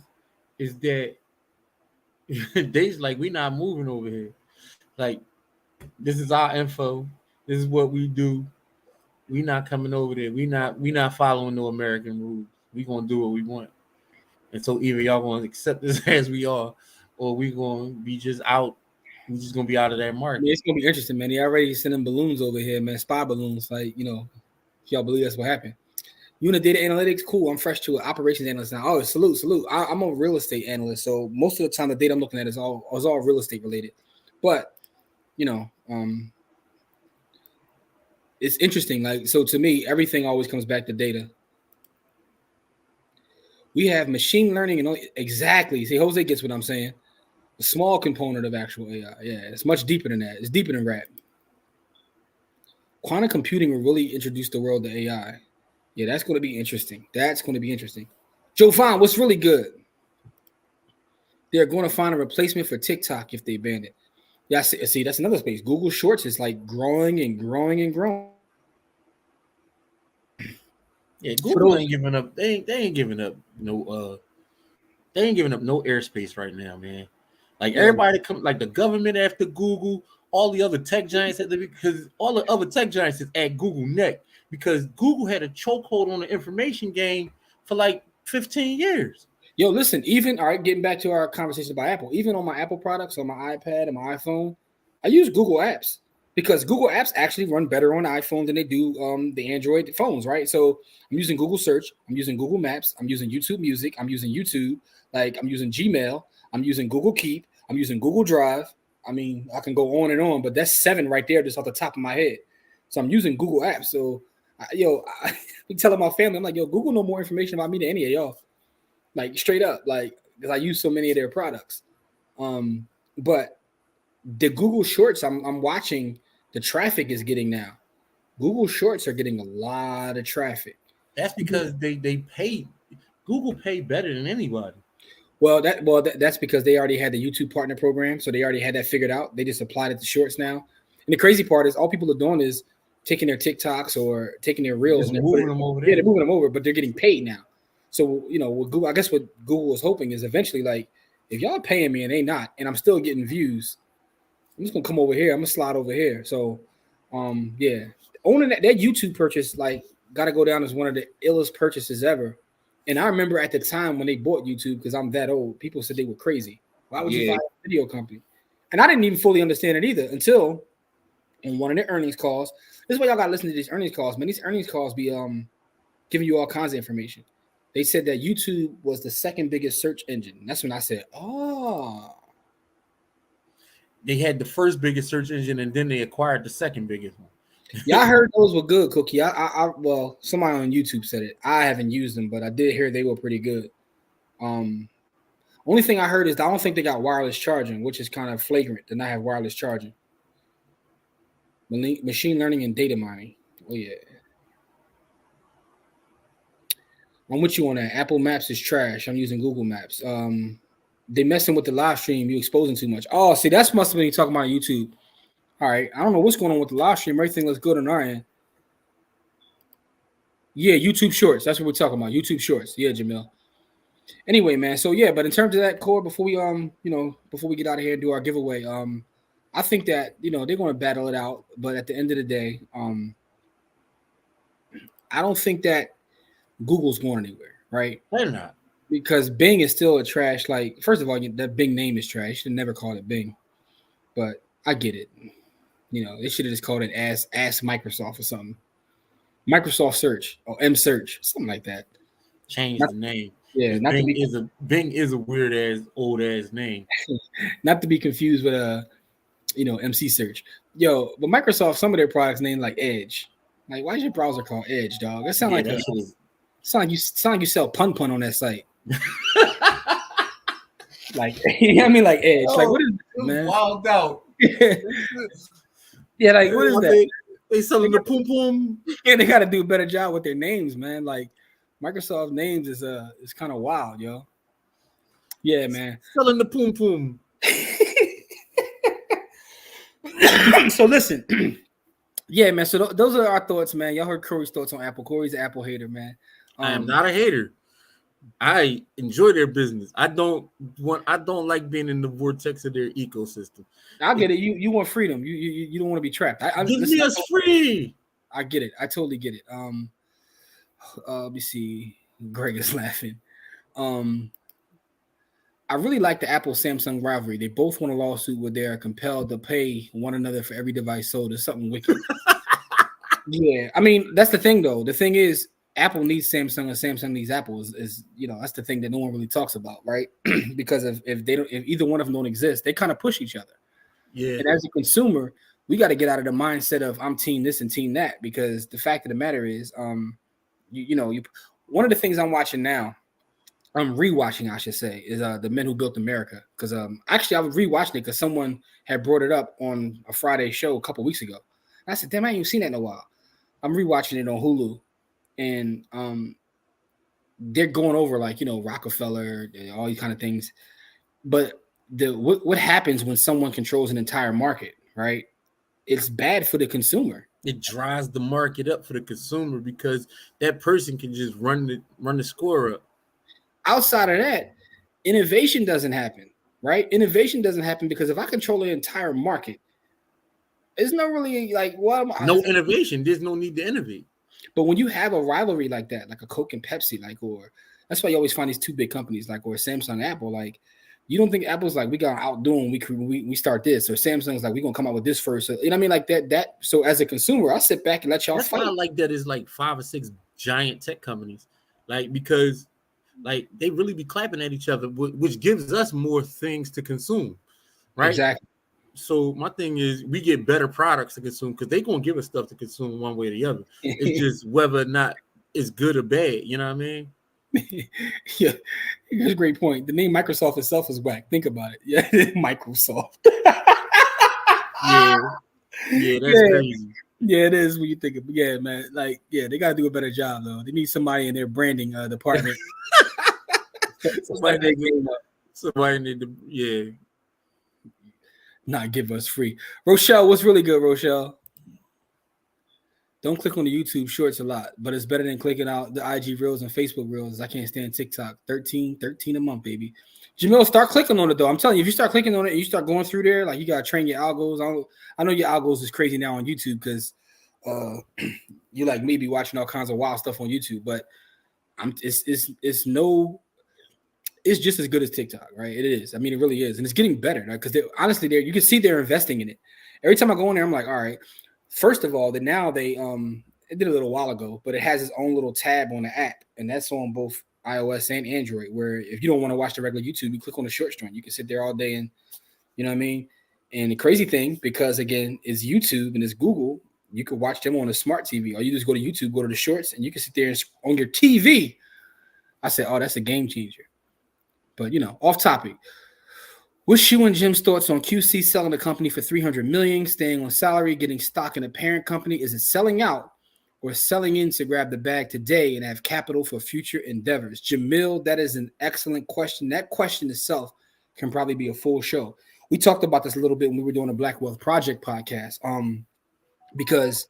that they's like, we not moving over here. Like, this is our info. This is what we do. We not coming over there. We not following no American rules. We gonna do what we want. And so either y'all gonna accept this as we are, or we gonna be just out. We just gonna be out of that market.
It's gonna be interesting, man. They already sending balloons over here, man. Spy balloons, if y'all believe that's what happened. You in the data analytics? Cool. I'm fresh to it. Operations analyst now. Oh, salute. I'm a real estate analyst, so most of the time the data I'm looking at is all real estate related. But it's interesting. Like, so to me, everything always comes back to data. We have machine learning and exactly. See, Jose gets what I'm saying. A small component of actual AI. Yeah, it's much deeper than that. It's deeper than rap. Quantum computing will really introduce the world to AI. Yeah, that's going to be interesting. Joe Fine, what's really good? They're going to find a replacement for TikTok if they ban it. Yeah, see, that's another space. Google Shorts is like growing and growing and growing.
Yeah, Google ain't giving up. They ain't giving up no. They ain't giving up no airspace right now, man. Like, everybody come, like the government after Google, all the other tech giants because all the other tech giants is at Google neck because Google had a chokehold on the information game for like 15 years.
Listen, getting back to our conversation about Apple, even on my Apple products, on my iPad and my iPhone, I use Google Apps because Google Apps actually run better on iPhone than they do the Android phones, right? So I'm using Google Search, I'm using Google Maps, I'm using YouTube Music, I'm using YouTube, I'm using Gmail, I'm using Google Keep, I'm using Google Drive. I mean, I can go on and on, but that's 7 right there just off the top of my head. So I'm using Google Apps. So, I'm telling my family, I'm like, Google know more information about me than any of y'all. Like, straight up, because I use so many of their products. But the Google Shorts, I'm watching the traffic is getting now. Google Shorts are getting a lot of traffic.
That's because they pay. Google pay better than anybody.
Well, that's because they already had the YouTube partner program, so they already had that figured out. They just applied it to Shorts now. And the crazy part is all people are doing is taking their TikToks or taking their Reels and
moving them over there.
Yeah, they're moving them over, but they're getting paid now. So, with Google, I guess what Google was hoping is eventually, like, if y'all are paying me and they not, and I'm still getting views, I'm just gonna come over here. I'm gonna slide over here. So, yeah, owning that YouTube purchase, got to go down as one of the illest purchases ever. And I remember at the time when they bought YouTube, because I'm that old, people said they were crazy. Why would you buy a video company? And I didn't even fully understand it either until on one of their earnings calls. This is why y'all got to listen to these earnings calls, man. These earnings calls be giving you all kinds of information. They said that YouTube was the second biggest search engine. That's when I said, oh.
They had the first biggest search engine, and then they acquired the second biggest one.
Yeah, I heard those were good, Cookie. Well, somebody on YouTube said it. I haven't used them, but I did hear they were pretty good. Only thing I heard is I don't think they got wireless charging, which is kind of flagrant to not have wireless charging. Machine learning and data mining. Oh yeah. I'm with you on that. Apple Maps is trash. I'm using Google Maps. They messing with the live stream. You exposing too much. Oh, see, that's must have been you talking about YouTube. All right. I don't know what's going on with the live stream. Everything looks good on our end. Yeah, YouTube Shorts. That's what we're talking about. YouTube Shorts. Yeah, Jamil. Anyway, man. So yeah, but in terms of that core, before we before we get out of here and do our giveaway, I think that they're going to battle it out. But at the end of the day, I don't think that Google's going anywhere, right?
They're not.
Because Bing is still a trash. Like, first of all, that Bing name is trash. You should never call it Bing. But I get it. They should have just called it Ask Microsoft or something. Microsoft Search or M Search, something like that.
Change the name.
Yeah,
Bing is a weird ass old ass name.
Not to be confused with MC Search. Yo, but Microsoft, some of their products named like Edge. Like, why is your browser called Edge, dog? That sound like you sell pun on that site. Like, you know what I mean? Like Edge. Like, what is that, man?
Wild out.
Yeah, like what is that?
They selling the poom poom.
Yeah, they got to do a better job with their names, man. Like Microsoft names is kind of wild, yo. Yeah, man.
Selling the poom poom.
So listen, yeah, man. So those are our thoughts, man. Y'all heard Corey's thoughts on Apple. Corey's an Apple hater, man.
I am not a hater. I enjoy their business. I don't like being in the vortex of their ecosystem.
I get it. You want freedom. You don't want to be trapped.
Give me us free.
I get it. I totally get it. Let me see. Greg is laughing. I really like the Apple-Samsung rivalry. They both won a lawsuit where they are compelled to pay one another for every device sold. It's something wicked. Yeah, I mean that's the thing though. The thing is, Apple needs Samsung and Samsung needs Apple. Is that's the thing that no one really talks about, right? Because if either one of them don't exist, they kind of push each other.
Yeah.
And as a consumer, we got to get out of the mindset of I'm team this and team that, because the fact of the matter is, one of the things I'm watching now, I'm rewatching, I should say, is The Men Who Built America. Because actually, I was rewatching it because someone had brought it up on a Friday show a couple weeks ago. And I said, damn, I ain't even seen that in a while. I'm rewatching it on Hulu. And they're going over Rockefeller and all these kind of things. But what happens when someone controls an entire market, right? It's bad for the consumer.
It dries the market up for the consumer because that person can just run the score up.
Outside of that, innovation doesn't happen, right? Innovation doesn't happen because if I control the entire market, there's no really
innovation. There's no need to innovate.
But when you have a rivalry like that, like a Coke and Pepsi, or that's why you always find these two big companies, or Samsung and Apple, you don't think Apple's we got to outdo them, we start this, or Samsung's we're gonna come out with this first. So, you know what I mean? Like that. So as a consumer, I'll sit back and let y'all fight.
That's why I like that is 5 or 6 giant tech companies, because they really be clapping at each other, which gives us more things to consume, right?
Exactly.
So my thing is we get better products to consume because they're going to give us stuff to consume one way or the other. It's just whether or not it's good or bad. You know what I mean?
Yeah, that's a great point. The name Microsoft itself is whack. Think about it. Yeah, Microsoft.
yeah, that's crazy.
Yeah, it is when you think of it. Yeah, man. They got to do a better job, though. They need somebody in their branding department. Somebody need to, not give us free. Rochelle, what's really good, Rochelle? Don't click on the YouTube shorts a lot, but it's better than clicking out the IG Reels and Facebook Reels. I can't stand TikTok. 13 a month, baby. Jamil, start clicking on it, though. I'm telling you, if you start clicking on it and you start going through there, you got to train your algos. I know your algos is crazy now on YouTube because you me be watching all kinds of wild stuff on YouTube, but it's just as good as TikTok, right? It is. I mean, it really is. And it's getting better, right? Because honestly, you can see they're investing in it. Every time I go in there, I'm like, all right. First of all, now they it did a little while ago, but it has its own little tab on the app, and that's on both iOS and Android. Where if you don't want to watch the regular YouTube, you click on the short strand. You can sit there all day, and you know what I mean. And the crazy thing, because again, it's YouTube and it's Google, you can watch them on a smart TV, or you just go to YouTube, go to the shorts, and you can sit there and on your TV. I said, oh, that's a game changer. But off topic. What's Shu and Jim's thoughts on QC selling the company for $300 million, staying on salary, getting stock in the parent company? Is it selling out or selling in to grab the bag today and have capital for future endeavors? Jamil, that is an excellent question. That question itself can probably be a full show. We talked about this a little bit when we were doing a Black Wealth Project podcast, because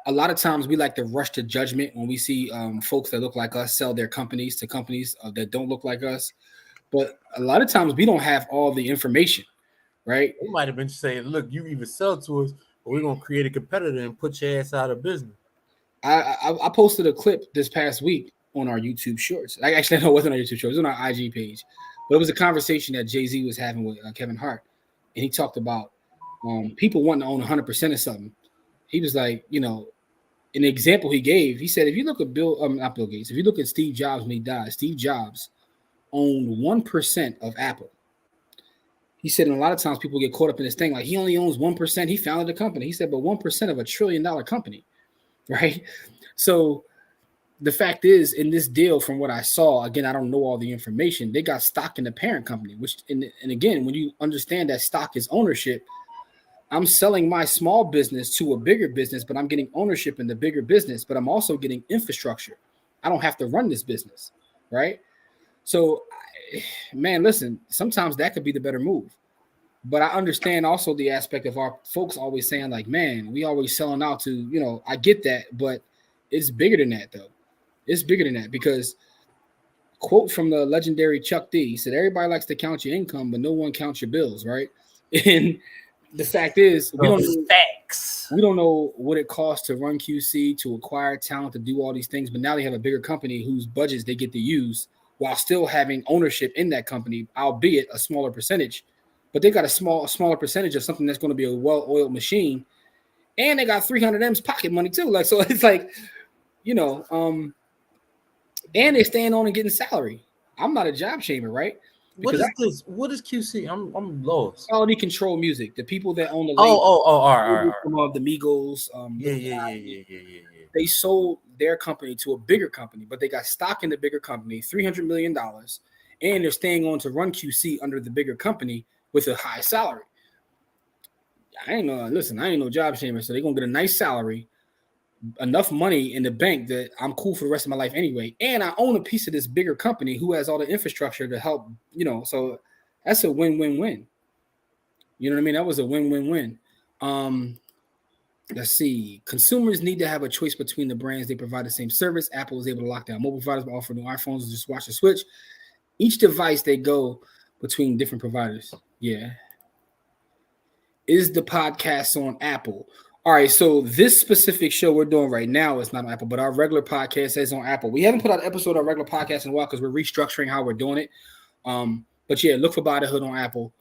a lot of times we like to rush to judgment when we see folks that look like us sell their companies to companies that don't look like us. But a lot of times we don't have all the information, right?
They might have been saying, look, you either sell to us or we're going to create a competitor and put your ass out of business.
I posted a clip this past week on our YouTube shorts. Actually, no, it wasn't on YouTube shorts. It was on our IG page. But it was a conversation that Jay-Z was having with Kevin Hart. And he talked about people wanting to own 100% of something. He was like, an example he gave, he said, if you look at not Bill Gates, if you look at Steve Jobs when he died, Steve Jobs owned 1% of Apple. He said, and a lot of times people get caught up in this thing, like he only owns 1%. He founded the company. He said, but 1% of $1 trillion company, right? So the fact is, in this deal, from what I saw, again, I don't know all the information, they got stock in the parent company, which, and again, when you understand that stock is ownership, I'm selling my small business to a bigger business, but I'm getting ownership in the bigger business, but I'm also getting infrastructure. I don't have to run this business, right? So, man, listen, sometimes that could be the better move. But I understand also the aspect of our folks always saying, like, man, we always selling out to, I get that, but it's bigger than that, though. It's bigger than that because, quote from the legendary Chuck D, he said, everybody likes to count your income, but no one counts your bills, right? And the fact is, we don't know what it costs to run QC, to acquire talent, to do all these things. But now they have a bigger company whose budgets they get to use while still having ownership in that company, albeit a smaller percentage. But they got a smaller percentage of something that's going to be a well-oiled machine. And they got 300 M's pocket money too. Like, so it's like, and they're staying on and getting salary. I'm not a job shamer, right?
Because this? What is QC? I'm lost.
Quality Control Music. The people that own the
label. All right.
Of the Migos.
Yeah.
They sold their company to a bigger company, but they got stock in the bigger company, $300 million, and they're staying on to run QC under the bigger company with a high salary. I ain't no job shamer, so they're gonna get a nice salary, enough money in the bank that I'm cool for the rest of my life anyway. And I own a piece of this bigger company who has all the infrastructure to help, so that's a win-win-win. You know what I mean? That was a win-win-win. Let's see. Consumers need to have a choice between the brands. They provide the same service. Apple is able to lock down mobile providers by offering new iPhones and just watch the switch. Each device, they go between different providers. Yeah. Is the podcast on Apple? All right, so this specific show we're doing right now is not on Apple, but our regular podcast is on Apple. We haven't put out an episode of our regular podcast in a while because we're restructuring how we're doing it. But yeah, look for Bodyhood on Apple,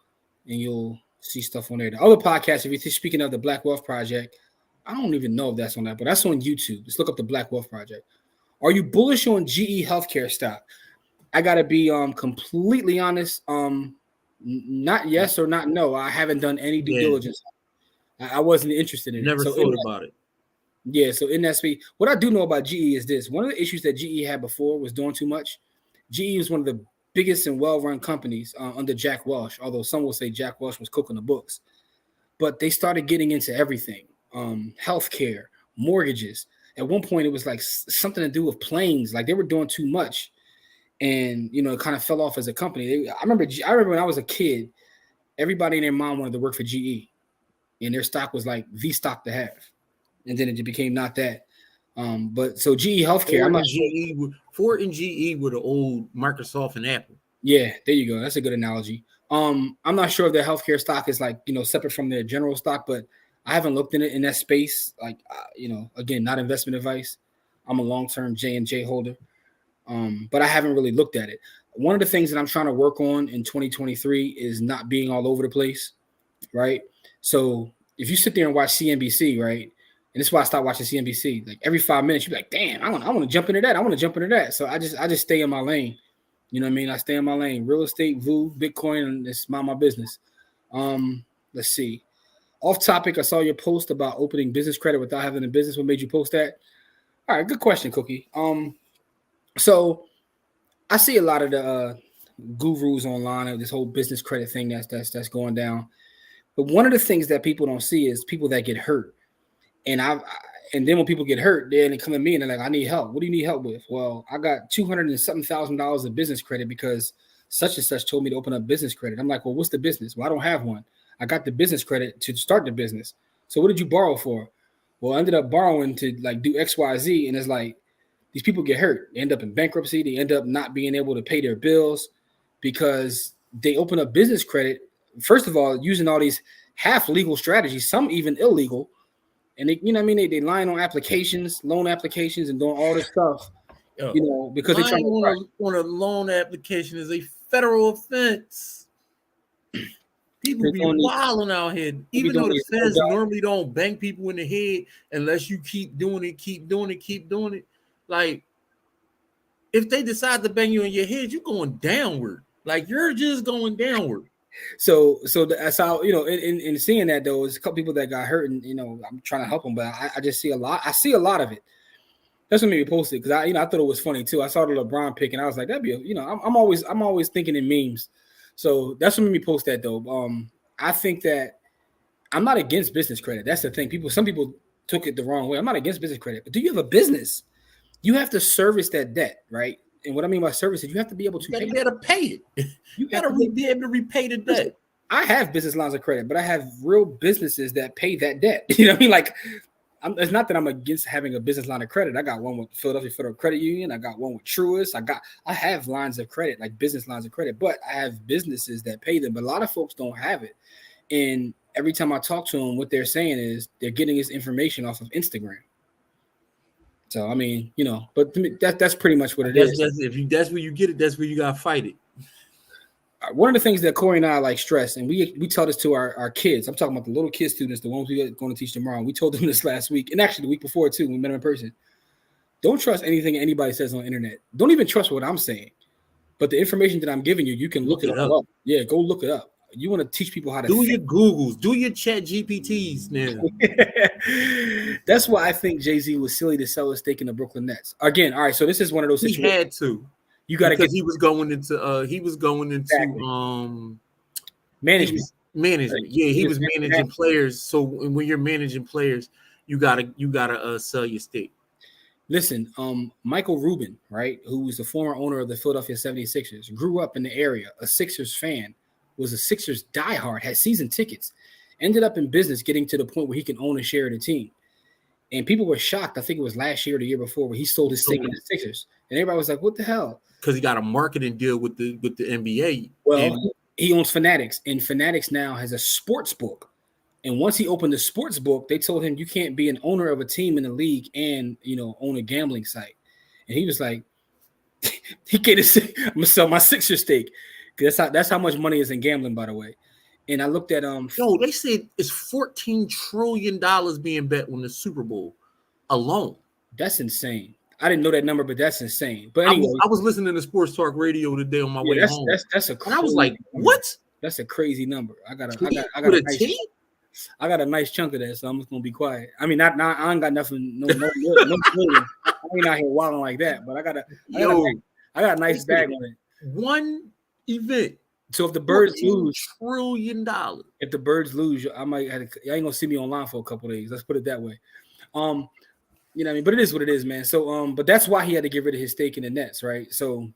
and you'll see stuff on there. The other podcast, if you're speaking of the Black Wealth Project, I don't even know if that's on Apple. That's on YouTube. Just look up the Black Wealth Project. Are you bullish on GE Healthcare stock? I gotta be completely honest. Not yes or not no. I haven't done any due diligence. I wasn't interested in it.
Never thought about it.
Yeah, so in that speed, what I do know about GE is this. One of the issues that GE had before was doing too much. GE was one of the biggest and well-run companies under Jack Welch, although some will say Jack Welch was cooking the books. But they started getting into everything, healthcare, mortgages. At one point, it was like something to do with planes. Like they were doing too much. And, it kind of fell off as a company. I remember when I was a kid, everybody and their mom wanted to work for GE. And their stock was like the stock to have. And then it became not that. But so GE Healthcare,
Ford and GE were the old Microsoft and Apple.
Yeah, there you go. That's a good analogy. I'm not sure if their healthcare stock is like, separate from their general stock, but I haven't looked in it in that space. Like, again, not investment advice. I'm a long-term J&J holder. But I haven't really looked at it. One of the things that I'm trying to work on in 2023 is not being all over the place, right? So if you sit there and watch CNBC, right? And this is why I stopped watching CNBC. Like every 5 minutes, you're like, damn, I want to jump into that. I want to jump into that. So I just stay in my lane. You know what I mean? I stay in my lane. Real estate, VU, Bitcoin, and it's mind my business. Let's see. Off topic, I saw your post about opening business credit without having a business. What made you post that? All right, good question, Cookie. So I see a lot of the gurus online of this whole business credit thing that's going down. But one of the things that people don't see is people that get hurt. And then when people get hurt, then they come to me and they're like, I need help. What do you need help with? Well, I got $200,000 of business credit because such and such told me to open up business credit. I'm like, well, what's the business? Well, I don't have one. I got the business credit to start the business. So what did you borrow for? Well, I ended up borrowing to like do XYZ. And it's like, these people get hurt. They end up in bankruptcy. They end up not being able to pay their bills because they open up business credit. First of all, using all these half legal strategies, some even illegal. And they, you know what I mean? They lying on applications, loan applications, and doing all this stuff. You know, because they're trying
to on a loan application is a federal offense. People be wilding out here. Even though the feds normally don't bang people in the head unless you keep doing it. Like, if they decide to bang you in your head, you're going downward. Like, you're just going downward.
So that's how, you know, in seeing that, though, there's a couple people that got hurt, and, you know, I'm trying to help them, but I just see a lot. I see a lot of it. That's what made me post it, because I thought it was funny too. I saw the LeBron pick, and I was like, that'd be, I'm always thinking in memes. So that's what made me post that, though. I think that I'm not against business credit. That's the thing. Some people took it the wrong way. I'm not against business credit, but do you have a business? You have to service that debt, right? And what I mean by service is you have to be able to
pay it. You got to be able to repay the debt.
I have business lines of credit, but I have real businesses that pay that debt. You know what I mean? Like, it's not that I'm against having a business line of credit. I got one with Philadelphia Federal Credit Union. I got one with Truist. I have lines of credit, like business lines of credit, but I have businesses that pay them. But a lot of folks don't have it. And every time I talk to them, what they're saying is they're getting this information off of Instagram. So, I mean, you know, but to me, that's pretty much what it is.
That's where you get it, that's where you got to fight it.
One of the things that Corey and I like stress, and we tell this to our kids. I'm talking about the little kid students, the ones we're going to teach tomorrow. We told them this last week, and actually the week before too. We met them in person. Don't trust anything anybody says on the internet. Don't even trust what I'm saying. But the information that I'm giving you, you can look it up. Yeah, go look it up. You want to teach people how to
do your Googles, do your Chat GPTs now.
That's why I think Jay-Z was silly to sell his stake in the Brooklyn Nets. Again, all right. So this is one of those situations.
He had to.
You got to get.
He was going into
management.
Yeah, he was managing players. So when you're managing players, you gotta sell your stake.
Listen, Michael Rubin, right, who was the former owner of the Philadelphia 76ers, grew up in the area, a Sixers fan, was a Sixers diehard, had season tickets, ended up in business, getting to the point where he can own a share of the team. And people were shocked. I think it was last year or the year before where he sold his stake in the Sixers. And everybody was like, what the hell?
Because he got a marketing deal with the NBA.
Well, he owns Fanatics, and Fanatics now has a sports book. And once he opened the sports book, they told him you can't be an owner of a team in the league and, you know, own a gambling site. And he was like, he can't say, I'm gonna sell my Sixer stake. That's how much money is in gambling, by the way. And I looked at
they said it's $14 trillion being bet on the Super Bowl alone.
That's insane. I didn't know that number, but that's insane. But anyway,
I was listening to Sports Talk Radio today on my way home.
That's a crazy,
and I was like, what?
That's a crazy number. I got a nice chunk of that, so I'm just gonna be quiet. I mean, I ain't got nothing, no million. I ain't out here wilding like that, but I got a nice bag on it.
One event.
So if the Birds lose
$1 trillion,
if the Birds lose, I might have to, I ain't gonna see me online for a couple of days. Let's put it that way. You know what I mean? But it is what it is, man. So but that's why he had to get rid of his stake in the Nets, right? So,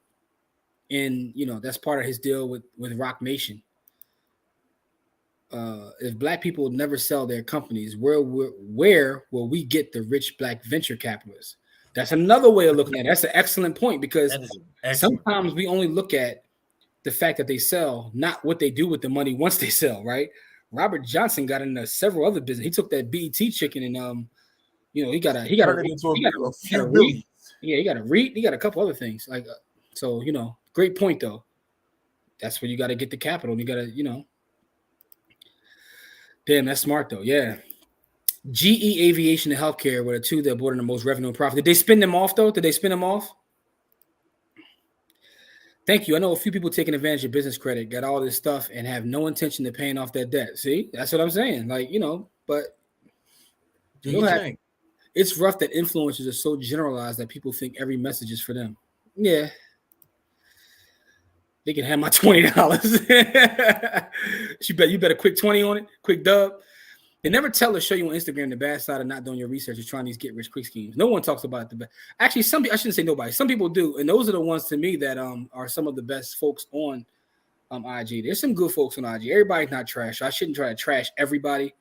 and you know, that's part of his deal with Rock Nation. If black people never sell their companies, where will we get the rich black venture capitalists? That's another way of looking at it. That's an excellent point, because sometimes we only look at the fact that they sell, not what they do with the money once they sell, right? Robert Johnson got into several other business. He took that BET chicken and you know, he got a REIT. Yeah, he got a REIT. He got a couple other things. Like, so, you know, great point though. That's where you got to get the capital. You got to, you know, Damn, that's smart though. Yeah. GE Aviation and Healthcare were the two that brought in the most revenue and profit. Did they spin them off though? Did they spin them off? Thank you. I know a few people taking advantage of business credit, got all this stuff, and have no intention of paying off that debt. See, that's what I'm saying. Like, but it's rough that influencers are so generalized that people think every message is for them. Yeah. They can have my $20. You bet a quick 20 on it, quick dub. They never show you on Instagram the bad side of not doing your research and trying these get rich quick schemes. No one talks about it. Actually, I shouldn't say nobody. Some people do, and those are the ones to me that are some of the best folks on IG. There's some good folks on IG. Everybody's not trash. I shouldn't try to trash everybody,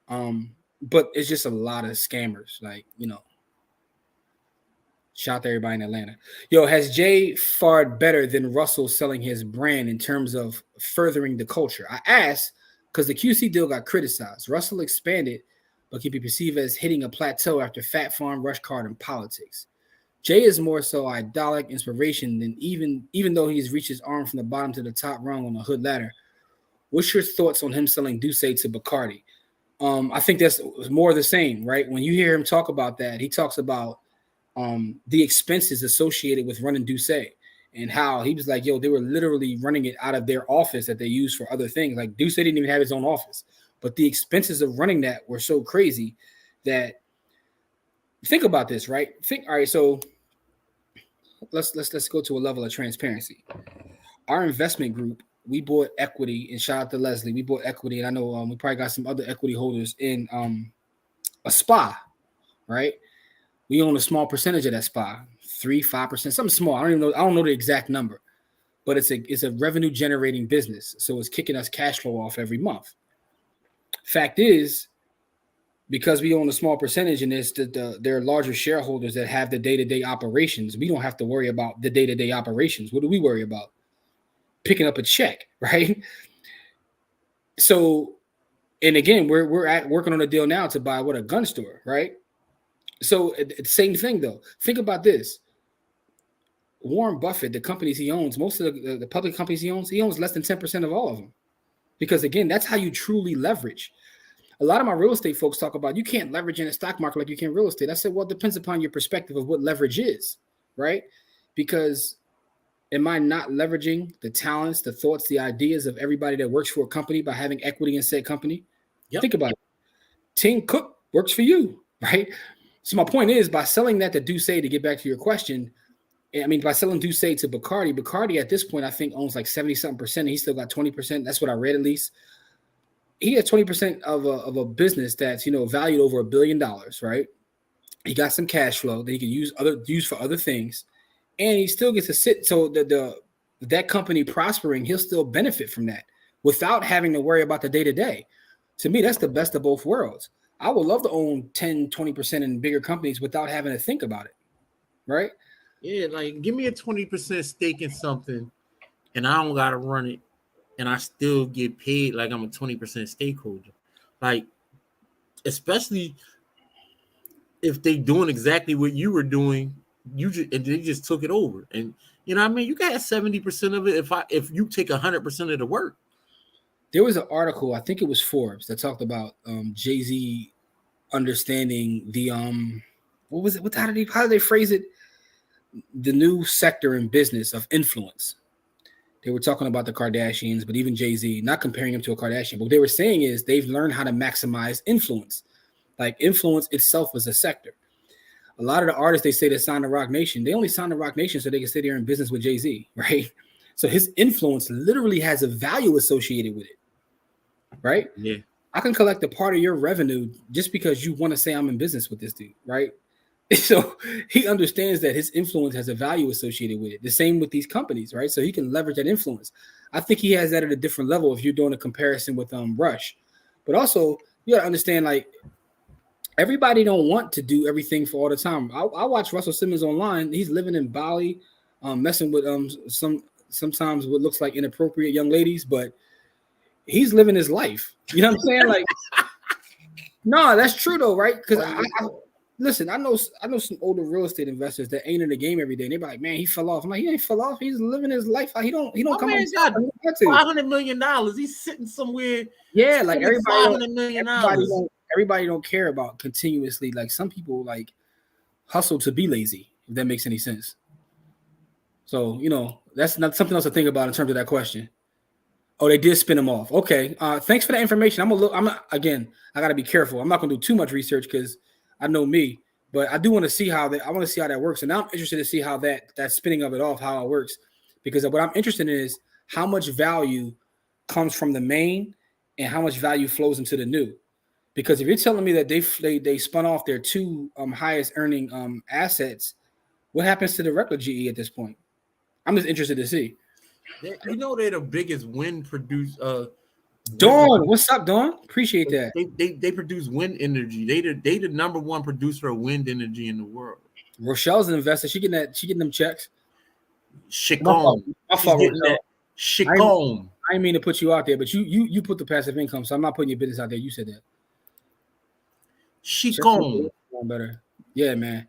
but it's just a lot of scammers. Like, shout out to everybody in Atlanta. Yo, has Jay fared better than Russell selling his brand in terms of furthering the culture? I asked because the QC deal got criticized. Russell expanded, but can be perceived as hitting a plateau after Fat Farm rush card in politics. Jay is more so idyllic inspiration than even though he's reached his arm from the bottom to the top rung on the hood ladder. What's your thoughts on him selling Douce to Bacardi? I think that's more of the same, right? When you hear him talk about that, he talks about the expenses associated with running Douce and how he was like, yo, they were literally running it out of their office that they use for other things. Like Douce didn't even have his own office, but the expenses of running that were so crazy that think about this, right? All right, so let's go to a level of transparency. Our investment group, we bought equity, and shout out to Leslie. We bought equity, and I know we probably got some other equity holders in a spa, right? We own a small percentage of that spa, 3-5%, something small. I don't know the exact number, but it's a revenue generating business. So it's kicking us cash flow off every month. Fact is, because we own a small percentage in this, there are larger shareholders that have the day-to-day operations. We don't have to worry about the day-to-day operations. What do we worry about? Picking up a check, right? So, and again, we're working on a deal now to buy a gun store, right? So same thing though. Think about this. Warren Buffett, the companies he owns, most of the public companies he owns less than 10% of all of them. Because again, that's how you truly leverage. A lot of my real estate folks talk about you can't leverage in a stock market like you can real estate. I said, well, it depends upon your perspective of what leverage is, right? Because am I not leveraging the talents, the thoughts, the ideas of everybody that works for a company by having equity in said company? Yep. Think about it. Tim Cook works for you, right? So my point is, by selling that to Douce, to get back to your question, I mean, by selling Douce to Bacardi at this point, I think owns like 70-something%. And he still got 20%. That's what I read at least. He had 20% of a business that's, valued over $1 billion, right? He got some cash flow that he can use for other things. And he still gets to sit. So that company prospering, he'll still benefit from that without having to worry about the day-to-day. To me, that's the best of both worlds. I would love to own 10, 20% in bigger companies without having to think about it. Right?
Yeah, like give me a 20% stake in something and I don't got to run it and I still get paid like I'm a 20% stakeholder. Like, especially if they doing exactly what you were doing, and they just took it over. And you know what I mean? You got 70% of it if you take 100% of the work.
There was an article, I think it was Forbes, that talked about Jay-Z understanding the what was it? How did they phrase it? The new sector in business of influence. They were talking about the Kardashians, but even Jay-Z, not comparing him to a Kardashian, but what they were saying is they've learned how to maximize influence. Like influence itself as a sector. A lot of the artists they say that signed to Roc Nation, they only signed to Roc Nation so they can sit there in business with Jay-Z, right? So his influence literally has a value associated with it. Right?
Yeah.
I can collect a part of your revenue just because you want to say I'm in business with this dude, right? So he understands that his influence has a value associated with it. The same with these companies, right? So he can leverage that influence. I think he has that at a different level if you're doing a comparison with Rush. But also, you got to understand, like, everybody don't want to do everything for all the time. I watch Russell Simmons online. He's living in Bali, messing with sometimes what looks like inappropriate young ladies, but he's living his life. You know what I'm saying? Like, no, that's true though, right? Because listen, I know some older real estate investors that ain't in the game every day. And they're like, man, he fell off. I'm like, he ain't fell off. He's living his life. He don't come
man got $500 million. He's sitting somewhere.
Yeah, like everybody don't care about continuously. Like some people like hustle to be lazy, if that makes any sense. So, that's not something else to think about in terms of that question. Oh, they did spin him off. Okay. Thanks for that information. I got to be careful. I'm not going to do too much research because I know me, but I do want to see how that works. And now I'm interested to see how that spinning of it off, how it works, because what I'm interested in is how much value comes from the main and how much value flows into the new. Because if you're telling me that they spun off their two highest earning assets, what happens to the regular GE at this point? I'm just interested to see.
They're the biggest wind producer.
Dawn, what's up, Dawn? Appreciate that.
They produce wind energy. They the number one producer of wind energy in the world.
Rochelle's an investor. She getting them checks.
Chicon.
I didn't mean to put you out there, but you put the passive income, so I'm not putting your business out there. You said that.
Chicon.
Better. Yeah, man.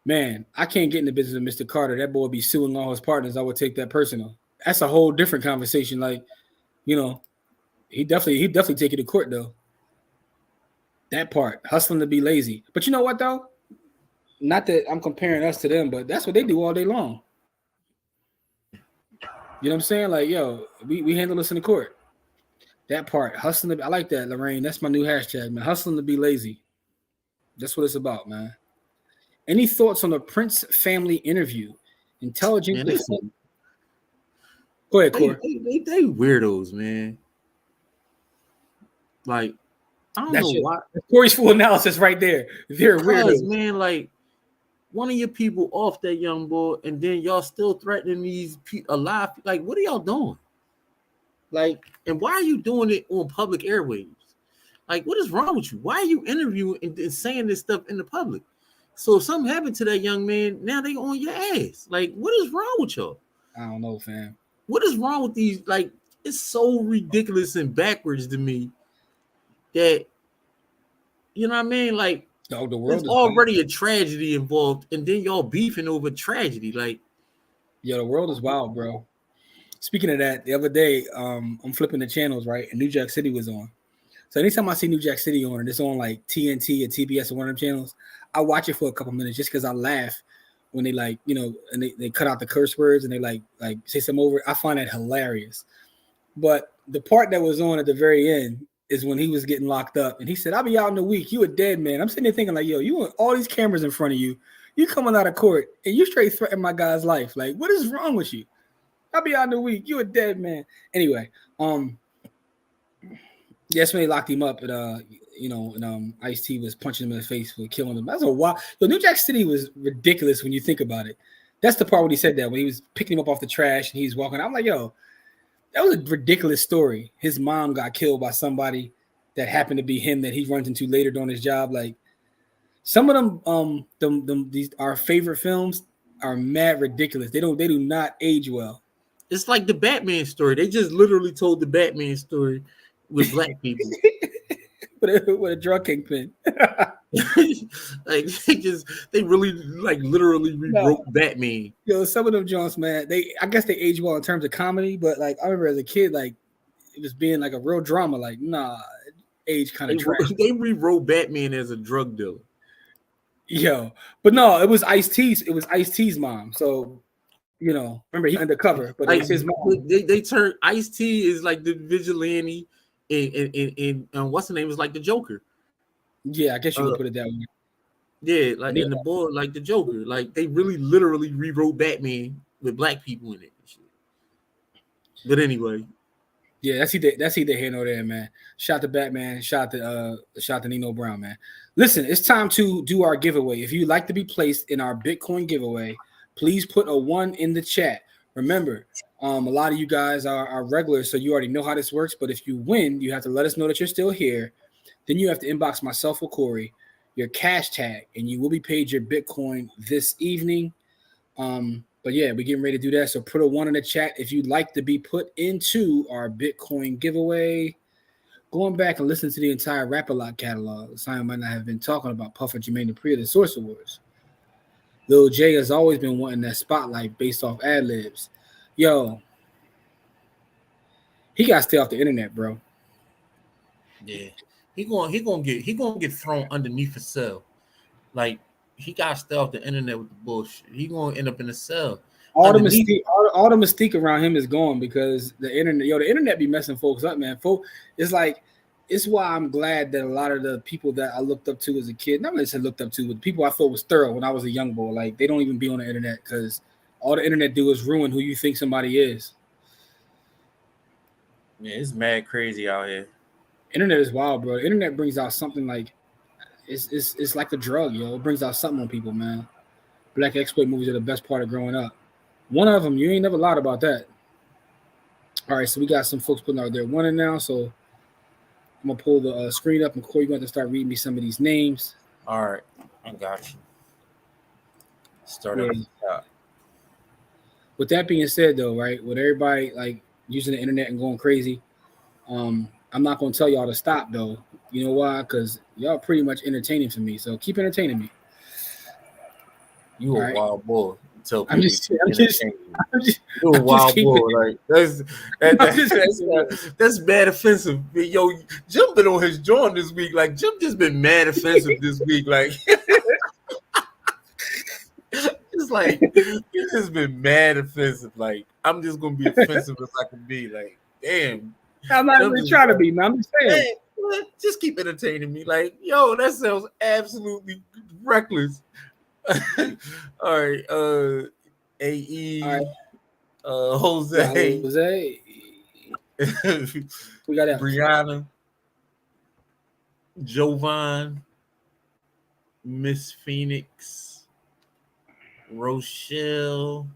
Man, I can't get in the business of Mr. Carter. That boy be suing all his partners. I would take that personal. That's a whole different conversation. Like, he definitely take you to court though. That part, hustling to be lazy. But you know what though? Not that I'm comparing us to them, but that's what they do all day long. You know what I'm saying? Like, yo, we handle this in the court. That part, hustling I like that, Lorraine. That's my new hashtag, man. Hustling to be lazy. That's what it's about, man. Any thoughts on the Prince family interview? Intelligent. Go ahead, Corey.
They weirdos, man. Like, I don't know why.
Corey's full analysis right there. They're weirdos,
man. Like, one of your people off that young boy, and then y'all still threatening these alive. Like, what are y'all doing? Like, and why are you doing it on public airwaves? Like, what is wrong with you? Why are you interviewing and saying this stuff in the public? So if something happened to that young man, now they on your ass. Like, what is wrong with y'all?
I don't know, fam.
What is wrong with these? Like, it's so ridiculous and backwards to me that, you know what I mean? Like,
the world
there's already a tragedy involved, and then y'all beefing over tragedy. Like,
yo, the world is wild, bro. Speaking of that, the other day, I'm flipping the channels, right? And New Jack City was on. So anytime I see New Jack City on, and it's on like TNT or TBS or one of them channels, I watch it for a couple minutes just because I laugh when they and they cut out the curse words and they like say something over. I find that hilarious. But the part that was on at the very end is when he was getting locked up, and he said, "I'll be out in a week. You a dead man." I'm sitting there thinking like, yo, you want all these cameras in front of you. You coming out of court and you straight threaten my guy's life. Like, what is wrong with you? I'll be out in a week. You a dead man. Anyway, yes, when they locked him up, and Ice-T was punching him in the face for killing him. That's a wild. New Jack City was ridiculous when you think about it. That's the part when he said that, when he was picking him up off the trash and he's walking. I'm like, yo, that was a ridiculous story. His mom got killed by somebody that happened to be him that he runs into later during his job. Like, some of them, these our favorite films are mad ridiculous. They do not age well.
It's like the Batman story. They just literally told the Batman story with black people.
with a drug kingpin.
Like, they really like literally rewrote Batman.
Yo, some of them Jones, man, I guess they age well in terms of comedy, but like I remember as a kid, like it was being like a real drama. Like, nah, age kind of trash.
They rewrote Batman as a drug dealer.
Yo, but no, it was Ice-T's. It was Ice-T's mom. So, remember he undercover, but it's his mom.
They turned Ice-T is like the vigilante, and what's the name is like the Joker.
Yeah, I guess you could put it that way.
Yeah, like in the boy, like the Joker. Like they really literally rewrote Batman with black people in it. But anyway.
Yeah, that's either here nor there, man. Shout to Batman, shout to Nino Brown, man. Listen, it's time to do our giveaway. If you'd like to be placed in our Bitcoin giveaway, please put a 1 in the chat. Remember, a lot of you guys are regulars, so you already know how this works. But if you win, you have to let us know that you're still here. Then you have to inbox myself or Corey your cash tag, and you will be paid your Bitcoin this evening. But yeah, we're getting ready to do that. So put a 1 in the chat if you'd like to be put into our Bitcoin giveaway. going back and listening to the entire Rap-A-Lot catalog, Simon might not have been talking about Puff or Jermaine Dupri of the Source Awards. Lil J has always been wanting that spotlight based off ad libs. Yo, he got to stay off the internet, bro.
Yeah, he gonna get thrown underneath a cell. Like he got to stay off the internet with the bullshit. He gonna end up in a cell.
All the mystique around him is gone because the internet be messing folks up, man. It's why I'm glad that a lot of the people that I looked up to as a kid, not really said looked up to, but the people I thought was thorough when I was a young boy, like they don't even be on the internet because all the internet do is ruin who you think somebody is.
Yeah, it's mad crazy out here.
Internet is wild, bro. The internet brings out something like it's like a drug, yo. It brings out something on people, man. Black exploit movies are the best part of growing up. One of them, you ain't never lied about that. All right, so we got some folks putting out their winning now, so I'm gonna pull the screen up, and Corey, you're going to start reading me some of these names.
All right, I got you. Start at the top.
With that being said, though, right, with everybody like using the internet and going crazy, I'm not gonna tell y'all to stop, though. You know why? Because y'all pretty much entertaining for me, so keep entertaining me.
You a wild boy. You're a
wild
boy. Like that's bad offensive. Yo, Jim been on his joint this week. Like Jim just been mad offensive this week. Like it's like he just been mad offensive. Like I'm just gonna be offensive as I can be. Like damn,
I'm not even trying to be, man. I'm just saying.
Hey, just keep entertaining me. Like yo, that sounds absolutely reckless. All right, AE,
all right.
Jose,
we got
Brianna, Jovan, Miss Phoenix, Rochelle,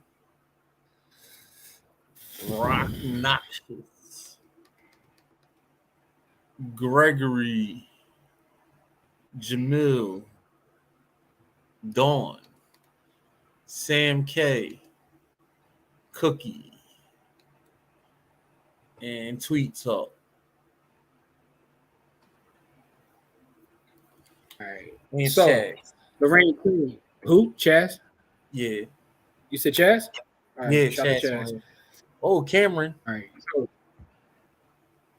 Rock Noxious, Gregory, Jamil, Dawn, Sam K, Cookie, and Tweet Talk.
All right.
And
so,
Chaz.
Lorraine Queen. Who? Chaz?
Yeah.
You said Chaz?
Right, yeah, Chaz. Oh, Cameron.
All right. So,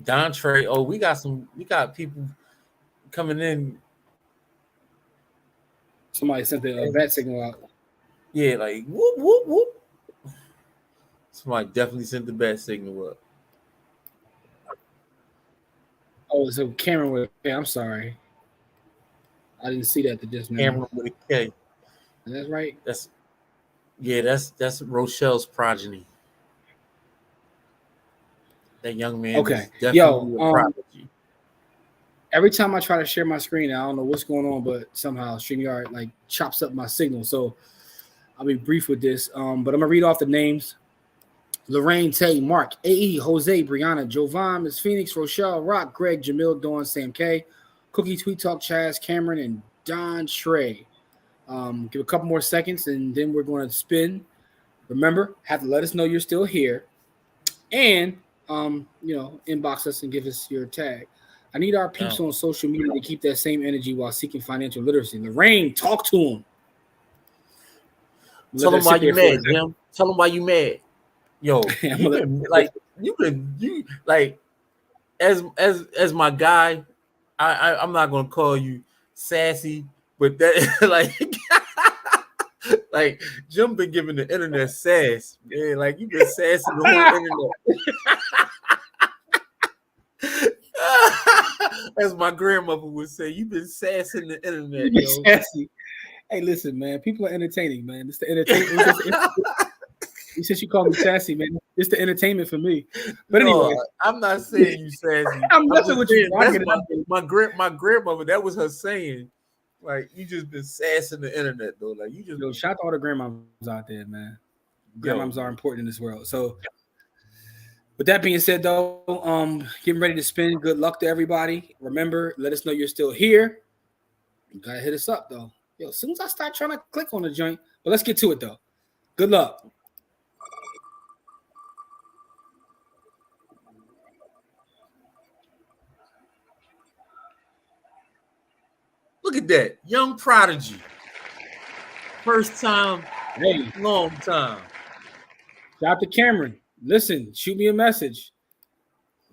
Don Trey. Oh, we got people coming in.
Somebody sent the bat signal out.
Yeah, like whoop whoop whoop. Somebody definitely sent the bat signal up.
Oh, so Cameron with a K. I'm sorry. I didn't see that just now.
Cameron with a K.
That's right.
That's Rochelle's progeny. That young man.
Okay.
Is definitely a prodigy.
Every time I try to share my screen, I don't know what's going on, but somehow StreamYard like chops up my signal. So I'll be brief with this. But I'm gonna read off the names: Lorraine, Tay, Mark, AE, Jose, Brianna, Jovan, Miss Phoenix, Rochelle, Rock, Greg, Jamil, Dawn, Sam K, Cookie, Tweet Talk, Chaz, Cameron, and Don Trey. Give a couple more seconds, and then we're going to spin. Remember, have to let us know you're still here, and inbox us and give us your tag. I need our peeps on social media to keep that same energy while seeking financial literacy. Lorraine, talk to them.
Tell them why you mad, Jim. Tell them why you mad. Yo, as my guy, I'm not gonna call you sassy, but that like Jim been giving the internet sass. Yeah, like you been sassing the whole internet. As my grandmother would say, you've been sassing the internet, yo.
Sassy. Hey, listen, man. People are entertaining, man. It's the entertainment. Since you call me sassy, man, it's the entertainment for me. But anyway,
I'm not saying you sassy.
I'm messing with you.
My grandmother, that was her saying. Like you just been sassing the internet, though. Like you just
shout out to all the grandmoms out there, man. Grandmoms are important in this world. So. With that being said, though, getting ready to spin. Good luck to everybody. Remember, let us know you're still here. You gotta hit us up, though. Yo, as soon as I start trying to click on the joint, but let's get to it, though. Good luck.
at that. Young prodigy. First time, long time.
Shout out to Cameron. Listen, shoot me a message.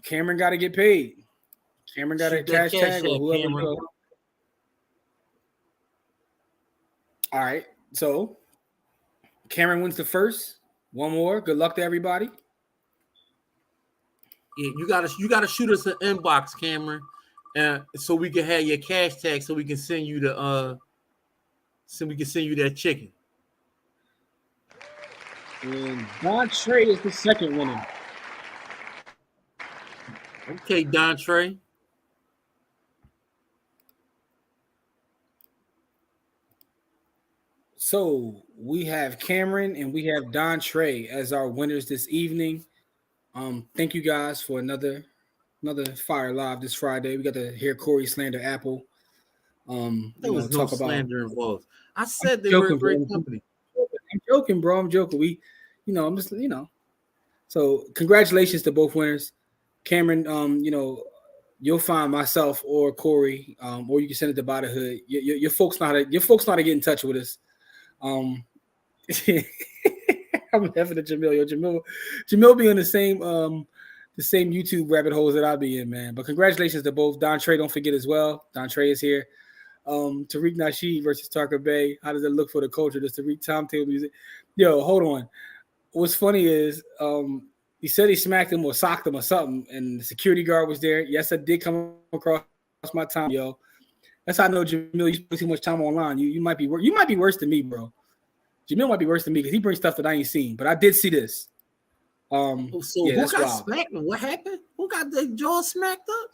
Cameron got to get paid. Cameron got a cash tag or whoever. Cameron. All right. So Cameron wins the first. One more. Good luck to everybody.
Yeah, you gotta shoot us an inbox, Cameron, so we can have your cash tag, so we can send you that chicken.
And Don Trey is the second winner.
Okay, Don Trey.
So we have Cameron and we have Don Trey as our winners this evening. Thank you guys for another Fire Live this Friday. We got to hear Corey slander Apple.
There was no slander involved. I said they were a great company.
I'm joking, bro. I'm joking. I'm just, So congratulations to both winners. Cameron, you'll find myself or Corey, or you can send it to Bada Hood. Your folks know how to get in touch with us. I'm laughing at Jamil. Jamil be in the same YouTube rabbit holes that I be in, man. But congratulations to both. Don Trey, don't forget as well. Don Trey is here. Tariq Nasheed versus Tarker Bay. How does it look for the culture? Does Tariq timetable music? Yo, hold on. What's funny is he said he smacked him or socked him or something, and the security guard was there. Yes, I did come across my time, yo. That's how I know Jamil. You spend too much time online. You might be worse than me, bro. Jamil might be worse than me because he brings stuff that I ain't seen. But I did see this.
Who got smacked? What happened? Who got their jaw smacked up?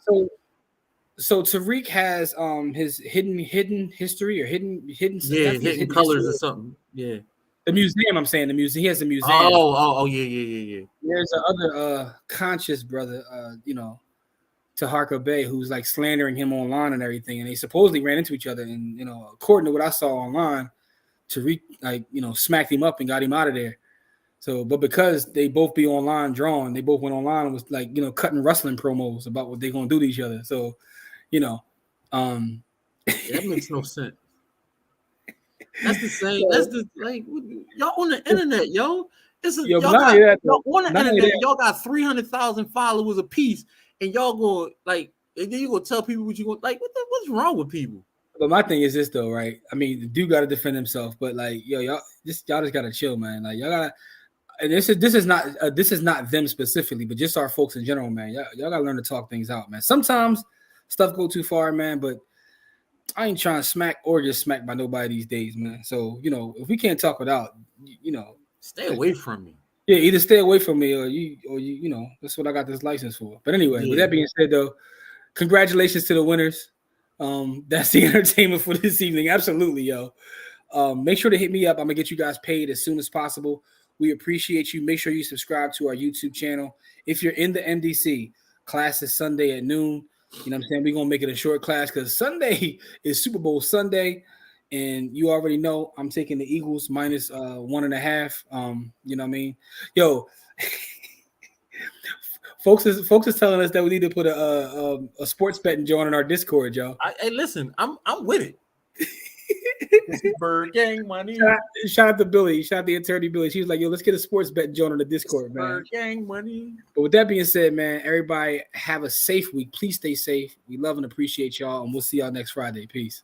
So Tariq has his hidden history or hidden
hidden colors or something. Yeah.
The museum, I'm saying the museum. He has a museum.
Oh, yeah.
There's another conscious brother, Taharka Bay, who's like slandering him online and everything, and they supposedly ran into each other. And according to what I saw online, Tariq smacked him up and got him out of there. So, but because they both be online drawing, they both went online and was like cutting wrestling promos about what they're gonna do to each other. So,
that makes no sense. That's the same. That's the y'all on the internet, yo. Y'all on the internet. Y'all got 300,000 followers a piece, and y'all going and then you gonna tell people what you want. What's wrong with people?
But my thing is this though, right? I mean, the dude got to defend himself, but y'all just gotta chill, man. Like y'all gotta. And this is not them specifically, but just our folks in general, man. Y'all gotta learn to talk things out, man. Sometimes stuff go too far, man, but I ain't trying to smack or get smacked by nobody these days, man. So, if we can't talk without,
stay away from me.
Yeah, either stay away from me or you that's what I got this license for. But anyway, with that being said, though, congratulations to the winners. That's the entertainment for this evening. Absolutely, yo. Make sure to hit me up. I'm gonna get you guys paid as soon as possible. We appreciate you. Make sure you subscribe to our YouTube channel. If you're in the MDC, class is Sunday at noon. You know what I'm saying? We're going to make it a short class because Sunday is Super Bowl Sunday. And you already know I'm taking the Eagles minus 1.5. You know what I mean? Yo, folks is telling us that we need to put a sports betting joint in our Discord, yo.
Hey, listen, I'm with it. Bird gang money.
Shout out to Billy. Shout out to attorney Billy. She was like, yo, let's get a sports bet joint on the Discord, man.
Bird gang money.
But with that being said, man, everybody have a safe week. Please stay safe. We love and appreciate y'all, and we'll see y'all next Friday. Peace.